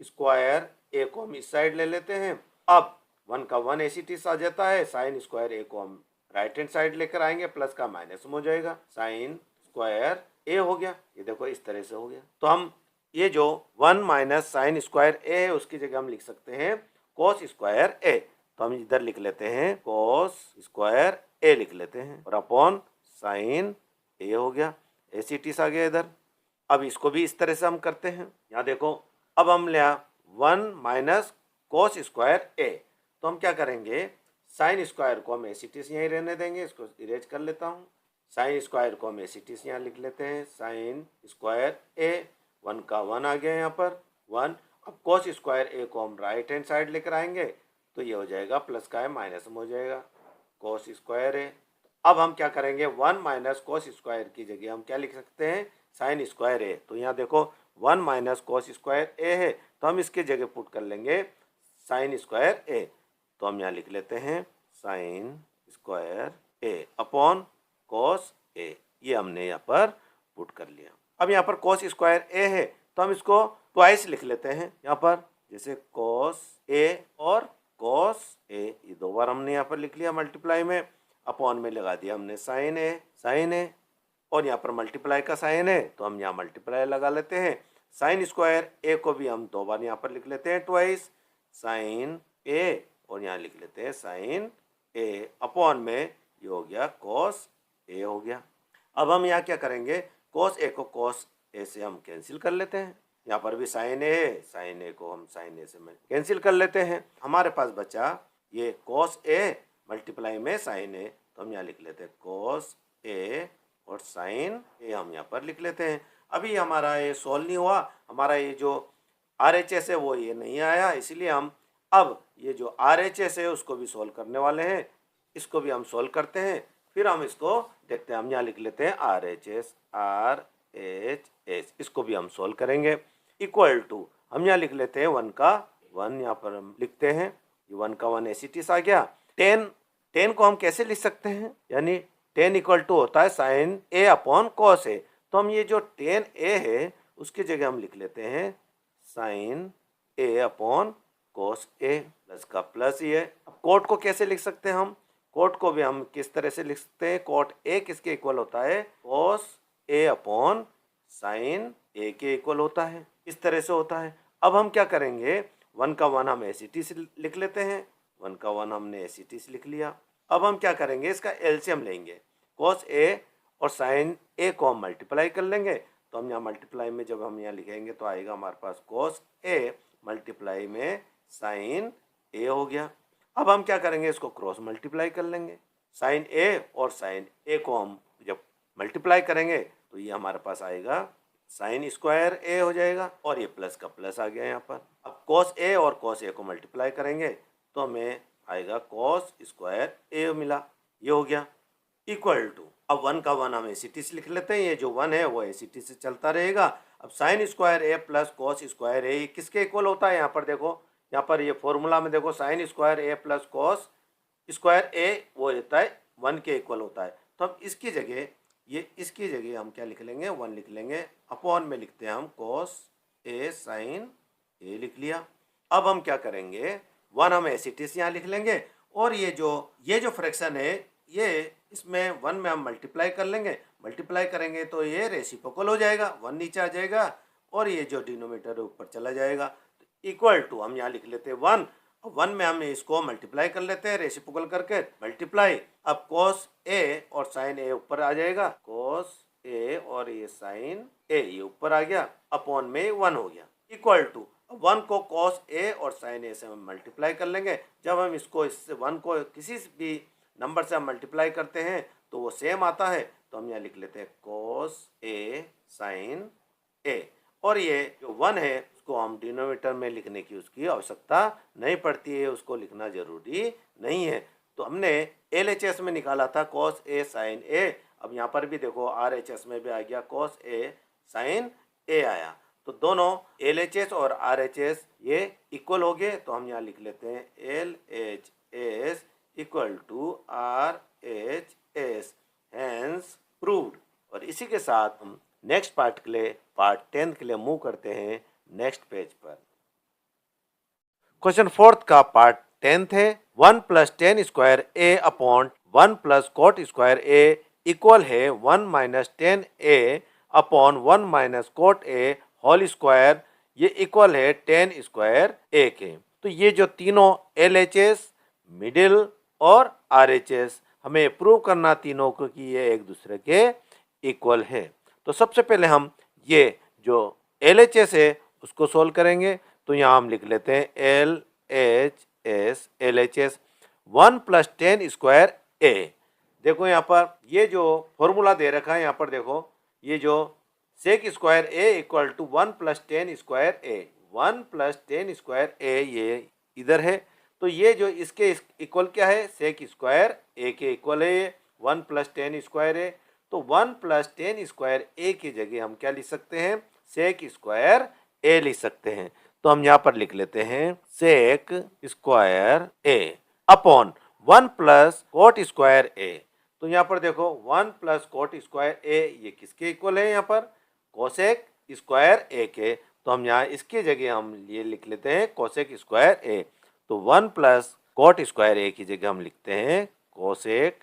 स्क्वायर ए को हम इस साइड ले लेते हैं। अब 1 का 1 एसिटिस आ जाता है, साइन स्क्वायर ए को हम राइट हैंड साइड लेकर आएंगे, प्लस का माइनस हो जाएगा, साइन स्क्वायर ए हो गया। ये देखो इस तरह से हो गया। तो हम ये जो 1 माइनस साइन स्क्वायर ए है उसकी जगह हम लिख सकते हैं कॉस स्क्वायर ए, तो हम इधर लिख लेते हैं कॉस स्क्वायर ए लिख लेते हैं, और अपॉन साइन ए हो गया, एसिटिस आ गया इधर। अब इसको भी इस तरह से हम करते हैं, यहाँ देखो, अब हम लिया 1 माइनस कॉस स्क्वायर ए, तो हम क्या करेंगे, साइन स्क्वायर को हम एसिटिस यहीं रहने देंगे, इसको इरेज कर लेता हूँ, साइन स्क्वायर को हम एसिटिस यहाँ लिख लेते हैं, साइन स्क्वायर ए, 1 का 1 आ गया यहाँ पर 1। अब कॉस स्क्वायर ए को हम राइट हैंड साइड लेकर आएंगे, तो ये हो जाएगा, प्लस का है माइनस में हो जाएगा, कॉस स्क्वायर ए। अब हम क्या करेंगे, 1 माइनस कॉस स्क्वायर की जगह हम क्या लिख सकते हैं, साइन स्क्वायर ए, तो यहाँ देखो 1 माइनस कॉस स्क्वायर ए है, तो हम इसके जगह पुट कर लेंगे साइन स्क्वायर ए। तो हम यहाँ लिख लेते हैं sine square A upon cos ए, ये हमने यहाँ पर पुट कर लिया। अब यहाँ पर कॉस स्क्वायर ए है तो हम इसको ट्वाइस लिख लेते हैं यहाँ पर, जैसे कॉस ए और कॉस ए, ये दो बार हमने यहाँ पर लिख लिया मल्टीप्लाई में, अपॉन में लगा दिया हमने साइन ए, और यहाँ पर मल्टीप्लाई का साइन है तो हम यहाँ मल्टीप्लाई लगा लेते हैं। साइन स्क्वायर ए को भी हम दो बार यहाँ पर लिख लेते हैं ट्वाइस, साइन ए, और यहाँ लिख लेते हैं साइन ए, अपॉन में ये हो गया कॉस ए हो गया। अब हम यहाँ क्या करेंगे, कॉस ए को कॉस ए से हम कैंसिल कर लेते हैं, यहाँ पर भी साइन ए है, साइन ए को हम साइन ए से कैंसिल कर लेते हैं। हमारे पास बचा ये कॉस ए मल्टीप्लाई में साइन ए, तो हम यहाँ लिख लेते हैं कॉस ए और साइन ए हम यहाँ पर लिख लेते हैं। अभी हमारा ये सॉल्व नहीं हुआ, हमारा ये जो RHS है वो ये नहीं आया, इसलिए हम अब ये जो RHS है उसको भी सॉल्व करने वाले हैं, इसको भी हम सॉल्व करते हैं, फिर हम इसको देखते हैं। हम यहाँ लिख लेते हैं RHS, इसको भी हम सॉल्व करेंगे। इक्वल टू हम यहाँ लिख लेते हैं 1 का 1, यहाँ पर हम लिखते हैं ये 1 का 1 एसिटिस आ गया। 10 को हम कैसे लिख सकते हैं, यानी 10 इक्वल टू होता है साइन ए अपॉन कॉस ए, तो हम ये जो 10a है उसकी जगह हम लिख लेते हैं साइन ए अपॉन कॉस ए, प्लस का प्लस ही है। अब कोट को कैसे लिख सकते हैं हम, कोट को भी हम किस तरह से लिख सकते हैं, कोट ए किसके इक्वल होता है, कॉस ए अपॉन साइन ए के इक्वल होता है, इस तरह से होता है। अब हम क्या करेंगे, 1 का 1 हम एसिटिस लिख लेते हैं, 1 का 1 हमने एसिटिस लिख लिया। अब हम क्या करेंगे, इसका एलसीएम लेंगे, कॉस ए और साइन ए को हम मल्टीप्लाई कर लेंगे, तो हम यहाँ मल्टीप्लाई में जब हम यहाँ लिखेंगे तो आएगा हमारे पास कॉस ए मल्टीप्लाई में साइन ए हो गया। अब हम क्या करेंगे, इसको क्रॉस मल्टीप्लाई कर लेंगे, साइन ए और साइन ए को हम जब मल्टीप्लाई करेंगे तो ये हमारे पास आएगा साइन स्क्वायर ए हो जाएगा, और ये प्लस का प्लस आ गया यहाँ पर। अब कॉस ए और कॉस ए को मल्टीप्लाई करेंगे तो हमें आएगा कॉस स्क्वायर ए मिला, ये हो गया। इक्वल टू अब 1 का 1 हम एसिटिस लिख लेते हैं, ये जो 1 है वो एसिटिस से चलता रहेगा। अब sign square A plus cos square ए किसके इक्वल होता है, यहाँ पर देखो, यहाँ पर ये फॉर्मूला में देखो sine square A plus cos square ए वो होता है 1 के इक्वल होता है। तो अब इसकी जगह इसकी जगह हम क्या लिख लेंगे, 1 लिख लेंगे, अपॉन में लिखते हैं हम कॉस ए साइन ए लिख लिया। अब हम क्या करेंगे, 1 हम एसिटिस यहाँ लिख लेंगे, और ये जो फ्रैक्शन है ये इसमें 1 में हम मल्टीप्लाई कर लेंगे, मल्टीप्लाई करेंगे तो ये रेसिप्रोकल हो जाएगा, 1 नीचे आ जाएगा और ये जो डिनोमिनेटर ऊपर चला जाएगा। तो इक्वल टू हम यहाँ लिख लेते हैं 1, 1 में हम इसको मल्टीप्लाई कर लेते हैं रेसिप्रोकल करके, मल्टीप्लाई। अब कॉस ए और साइन ए ऊपर आ जाएगा, कॉस ए और ये साइन ए ये ऊपर आ गया, अपॉन में 1 हो गया। इक्वल टू 1 को कॉस ए और साइन ए से हम मल्टीप्लाई कर लेंगे। जब हम इसको इससे 1 को किसी भी नंबर से हम मल्टीप्लाई करते हैं तो वो सेम आता है, तो हम यहाँ लिख लेते हैं कॉस ए साइन ए, और ये जो 1 है उसको हम डिनोमिनेटर में लिखने की उसकी आवश्यकता नहीं पड़ती है, उसको लिखना जरूरी नहीं है। तो हमने LHS में निकाला था कॉस ए साइन ए, अब यहाँ पर भी देखो RHS में भी आ गया कॉस ए साइन ए आया, तो दोनों LHS और RHS ये इक्वल हो गए, तो हम यहाँ लिख लेते हैं LHS equal to RHS, hence proved. और इसी के साथ हम नेक्स्ट पार्ट के लिए, पार्ट 10 के लिए मूव करते हैं नेक्स्ट पेज पर। क्वेश्चन 4 का पार्ट 10 है, 1 plus 10 square A upon 1 plus cot square A equal है 1 minus 10 A upon 1 minus cot A whole square, ये इक्वल है 10 स्क्वायर ए के। तो ये जो तीनों LHS, मिडिल और RHS हमें प्रूव करना तीनों को कि ये एक दूसरे के इक्वल है। तो सबसे पहले हम ये जो LHS है उसको सोल्व करेंगे, तो यहाँ हम लिख लेते हैं LHS 1 प्लस 10 स्क्वायर ए। देखो यहाँ पर ये जो फॉर्मूला दे रखा है, यहाँ पर देखो ये जो sec square A equal to 1 plus 10 square A, 1 plus 10 square A ये इधर है, तो ये जो इसके इक्वल क्या है, सेक स्क्वायर ए के इक्वल है ये 1 प्लस 10 स्क्वायर ए। तो 1 प्लस 10 स्क्वायर ए की जगह हम क्या लिख सकते हैं, सेक स्क्वायर ए लिख सकते हैं। तो हम यहाँ पर लिख लेते हैं सेक square A upon 1 plus cot square ए। तो यहाँ पर देखो 1 प्लस कोट स्क्वायर ए ये किसके इक्वल है, यहाँ पर कोसेक स्क्वायर ए के। तो हम यहाँ इसकी जगह हम ये लिख लेते हैं कोसेक स्क्वायर ए। तो 1 प्लस कोट स्क्वायर ए की जगह हम लिखते हैं कोसेक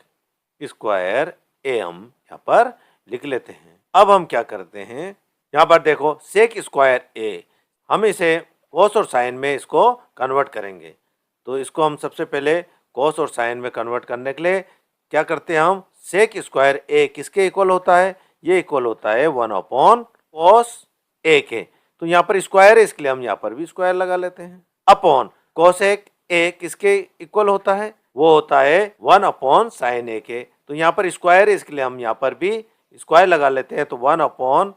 स्क्वायर ए, हम यहाँ पर लिख लेते हैं। अब हम क्या करते हैं, यहाँ पर देखो सेक स्क्वायर ए, हम इसे कोस और साइन में इसको कन्वर्ट करेंगे। तो इसको हम सबसे पहले कोस और साइन में कन्वर्ट करने के लिए क्या करते हैं, हम सेक स्क्वायर ए किसके इक्वल होता है, ये इक्वल होता है 1 अपॉन कोस ए के। तो यहाँ पर स्क्वायर है इसके लिए हम यहाँ पर भी स्क्वायर लगा लेते हैं। अपॉन कोसेक ए किसके इक्वल होता है, वो होता है 1 अपॉन साइन ए के। तो यहाँ पर स्क्वायर है इसके लिए हम यहाँ पर भी स्क्वायर लगा लेते हैं। तो 1 अपॉन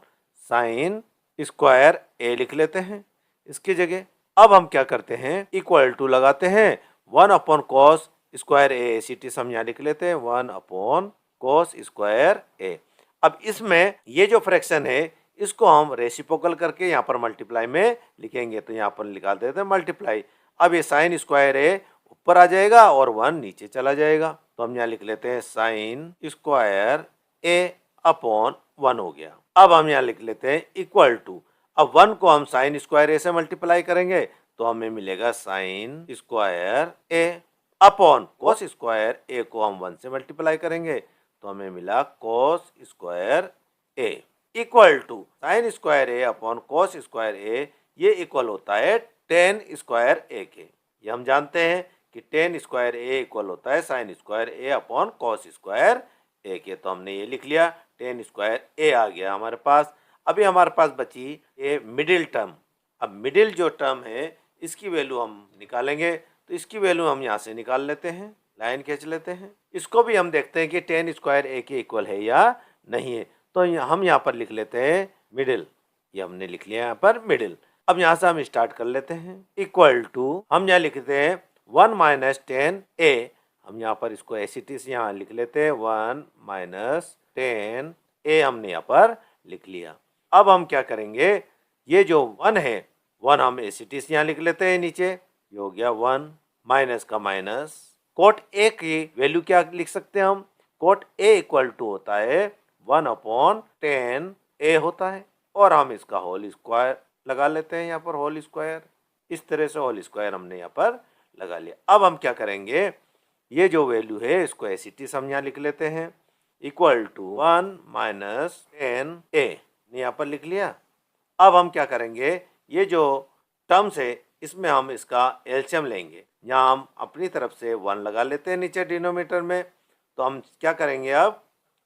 साइन स्क्वायर ए लिख लेते हैं इसकी जगह। अब हम क्या करते हैं, इक्वल टू लगाते हैं 1 अपॉन कॉस स्क्वायर ए सी हम यहाँ लिख लेते हैं 1 अपॉन कॉस स्क्वायर ए। अब इसमें ये जो फ्रैक्शन है इसको हम रेसिप्रोकल करके यहाँ पर मल्टीप्लाई में लिखेंगे। तो यहाँ पर निकाल देते हैं मल्टीप्लाई। अब ये साइन स्क्वायर ए ऊपर आ जाएगा और 1 नीचे चला जाएगा। तो हम यहाँ लिख लेते हैं साइन स्क्वायर ए अपॉन 1 हो गया। अब हम यहाँ लिख लेते हैं इक्वल टू, अब 1 को हम साइन स्क्वायर ए से मल्टीप्लाई करेंगे तो हमें मिलेगा sine square A upon cos square A को हम 1 से मल्टीप्लाई करेंगे तो हमें मिला cos square A equal to sine square A upon cos square A, ये इक्वल होता है टेन स्क्वायर ए के। ये हम जानते हैं कि टेन स्क्वायर ए इक्वल होता है sine square A upon cos square ए के। तो हमने ये लिख लिया, टेन स्क्वायर ए आ गया हमारे पास। अभी हमारे पास बची ये मिडिल टर्म। अब मिडिल जो टर्म है इसकी वैल्यू हम निकालेंगे। तो इसकी वैल्यू हम यहाँ से निकाल लेते हैं, लाइन खींच लेते हैं। इसको भी हम देखते हैं कि टेन स्क्वायर ए के इक्वल है या नहीं है। तो हम यहाँ पर लिख लेते हैं मिडिल, ये हमने लिख लिया यहाँ पर मिडिल। अब यहाँ से हम स्टार्ट कर लेते हैं इक्वल टू, हम यहाँ लिखते हैं 1 माइनस टेन ए। हम यहाँ पर इसको एसिटी से यहाँ लिख लेते हैं 1 माइनस टेन ए, हमने यहाँ पर लिख लिया। अब हम क्या करेंगे, ये जो 1 है 1 हम एसिटी से यहाँ लिख लेते हैं नीचे, ये हो गया 1 माइनस का माइनस। कोट ए की वैल्यू क्या लिख सकते हैं हम, कोट ए इक्वल टू होता है 1 अपॉन टेन ए होता है। और हम इसका होल स्क्वायर लगा लेते हैं यहाँ पर, होल स्क्वायर। इस तरह से होल स्क्वायर हमने यहाँ पर लगा लिया। अब हम क्या करेंगे, ये जो वैल्यू है इसको एसिटी हम यहाँ लिख लेते हैं इक्वल टू 1 माइनस टेन ए, यहाँ पर लिख लिया। अब हम क्या करेंगे, ये जो टर्म्स है इसमें हम इसका एलसीएम लेंगे। यहाँ हम अपनी तरफ से 1 लगा लेते हैं नीचे डिनोमिनेटर में। तो हम क्या करेंगे, अब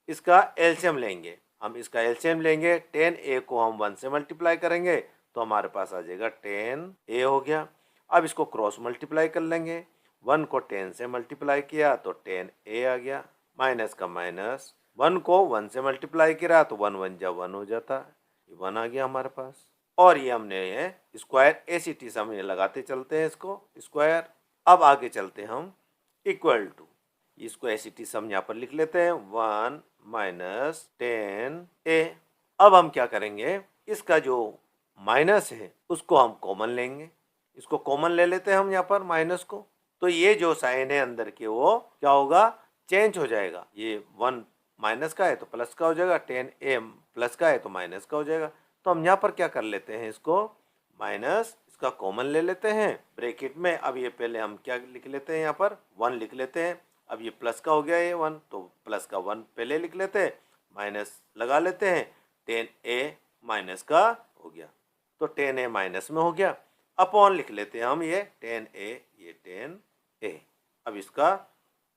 इसका एलसीएम लेंगे। हम इसका एलसीएम लेंगे, टेन ए को हम 1 से मल्टीप्लाई करेंगे तो हमारे पास आ जाएगा टेन ए हो गया। अब इसको क्रॉस मल्टीप्लाई कर लेंगे, 1 को 10 से मल्टीप्लाई किया तो टेन ए आ गया, माइनस का माइनस। 1 को 1 से मल्टीप्लाई किया तो 1 1 जा 1 हो जाता है, ये 1 आ गया हमारे पास। और ये हमने ये स्क्वायर ए सी टी से हम ये लगाते चलते हैं इसको स्क्वायर। अब आगे चलते हैं हम इक्वल टू, इसको ए सी टी से हम यहाँ पर लिख लेते हैं 1 माइनस टेन ए। अब हम क्या करेंगे, इसका जो माइनस है उसको हम कॉमन लेंगे, इसको कॉमन ले लेते हैं हम यहाँ पर माइनस को। तो ये जो साइन है अंदर के वो क्या होगा, चेंज हो जाएगा। ये 1 माइनस का है तो प्लस का हो जाएगा, टेन ए प्लस का है तो माइनस का हो जाएगा। तो हम यहाँ पर क्या कर लेते हैं, इसको माइनस इसका कॉमन ले लेते हैं ब्रैकेट में। अब ये पहले हम क्या लिख लेते हैं, यहाँ पर 1 लिख लेते हैं। अब ये प्लस का हो गया ये 1, तो प्लस का 1 पहले लिख लेते हैं, माइनस लगा लेते हैं, टेन ए माइनस का हो गया। तो टेन ए माइनस में हो गया, अपॉन लिख लेते हैं हम ये टेन ए, ये टेन ए। अब इसका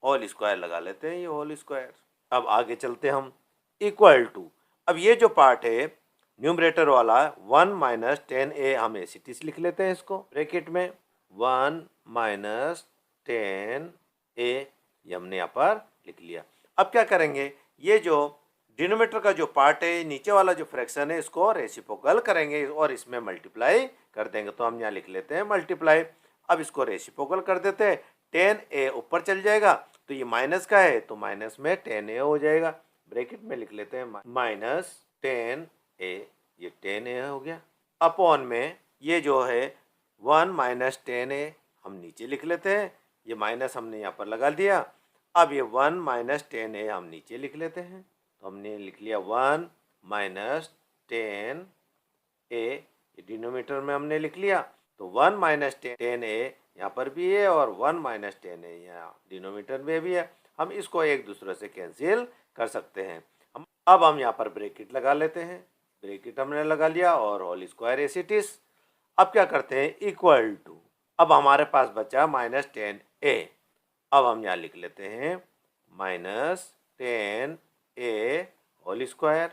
होल स्क्वायर लगा लेते हैं, ये होल स्क्वायर। अब आगे चलते हम इक्वल टू, अब ये जो पार्ट है न्यूमरेटर वाला 1 माइनस टेन ए, हम ए सी टी लिख लेते हैं इसको ब्रैकेट में, 1 माइनस टेन ए, ये हमने यहाँ पर लिख लिया। अब क्या करेंगे, ये जो डिनोमिनेटर का जो पार्ट है नीचे वाला जो फ्रैक्शन है इसको रेसिप्रोकल करेंगे और इसमें मल्टीप्लाई कर देंगे। तो हम यहाँ लिख लेते हैं मल्टीप्लाई। अब इसको रेसिप्रोकल कर देते हैं, टेन ए ऊपर चल जाएगा तो ये माइनस का है तो माइनस में टेन ए हो जाएगा। ब्रैकेट में लिख लेते हैं माइनस टेन ए, ये 10a हो गया, अपॉन में ये जो है 1 माइनस 10a हम नीचे लिख लेते हैं, ये माइनस हमने यहाँ पर लगा दिया। अब ये 1 माइनस 10a हम नीचे लिख लेते हैं, तो हमने लिख लिया 1 माइनस 10a, ये डिनोमिनेटर में हमने लिख लिया। तो 1 माइनस 10a यहाँ पर भी है और 1 माइनस 10a यहाँ डिनोमिनेटर में भी है। हम इसको एक दूसरे से कैंसिल कर सकते हैं। अब हम यहाँ पर ब्रैकेट लगा लेते हैं, ब्रैकेट हमने लगा लिया और whole square as it is. अब क्या करते हैं, इक्वल टू, अब हमारे पास बचा माइनस 10a, अब हम यहाँ लिख लेते हैं minus 10a whole square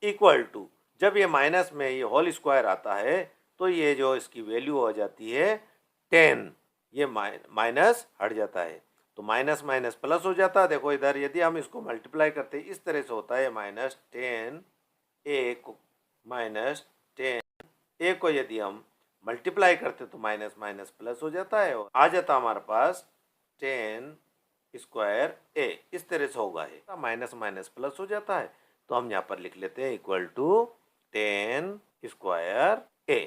equal to, जब ये माइनस में ये होल स्क्वायर आता है तो ये जो इसकी वैल्यू हो जाती है 10, ये माइनस हट जाता है, तो माइनस माइनस प्लस हो जाता है। देखो इधर यदि हम इसको मल्टीप्लाई करते हैं इस तरह से होता है, माइनस 10a को, माइनस 10a को यदि हम मल्टीप्लाई करते तो माइनस माइनस प्लस हो जाता है और आ जाता हमारे पास 10 स्क्वायर a, इस तरह से होगा है, माइनस माइनस प्लस हो जाता है। तो हम यहाँ पर लिख लेते हैं इक्वल टू 10 स्क्वायर a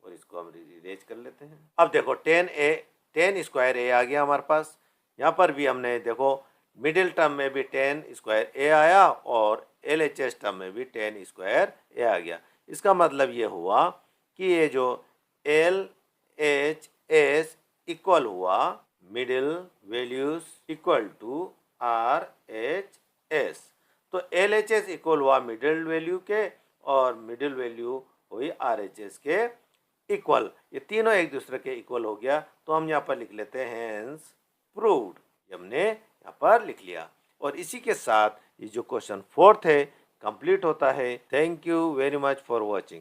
और इसको हम इरेज कर लेते हैं। अब देखो 10 स्क्वायर a आ गया हमारे पास। यहाँ पर भी हमने देखो मिडिल टर्म में भी 10 स्क्वायर a आया और LHS टर्म में भी 10 स्क्वायर a आ गया। इसका मतलब ये हुआ कि ये जो LHS इक्वल हुआ middle values equal to RHS। तो LHS इक्वल हुआ मिडिल वैल्यू के और मिडिल वैल्यू हुई RHS के इक्वल, ये तीनों एक दूसरे के इक्वल हो गया। तो हम यहाँ पर लिख लेते हैं हेंस प्रूव्ड, हमने यहाँ पर लिख लिया। और इसी के साथ ये जो क्वेश्चन 4th है कंप्लीट होता है। Thank you very much for watching.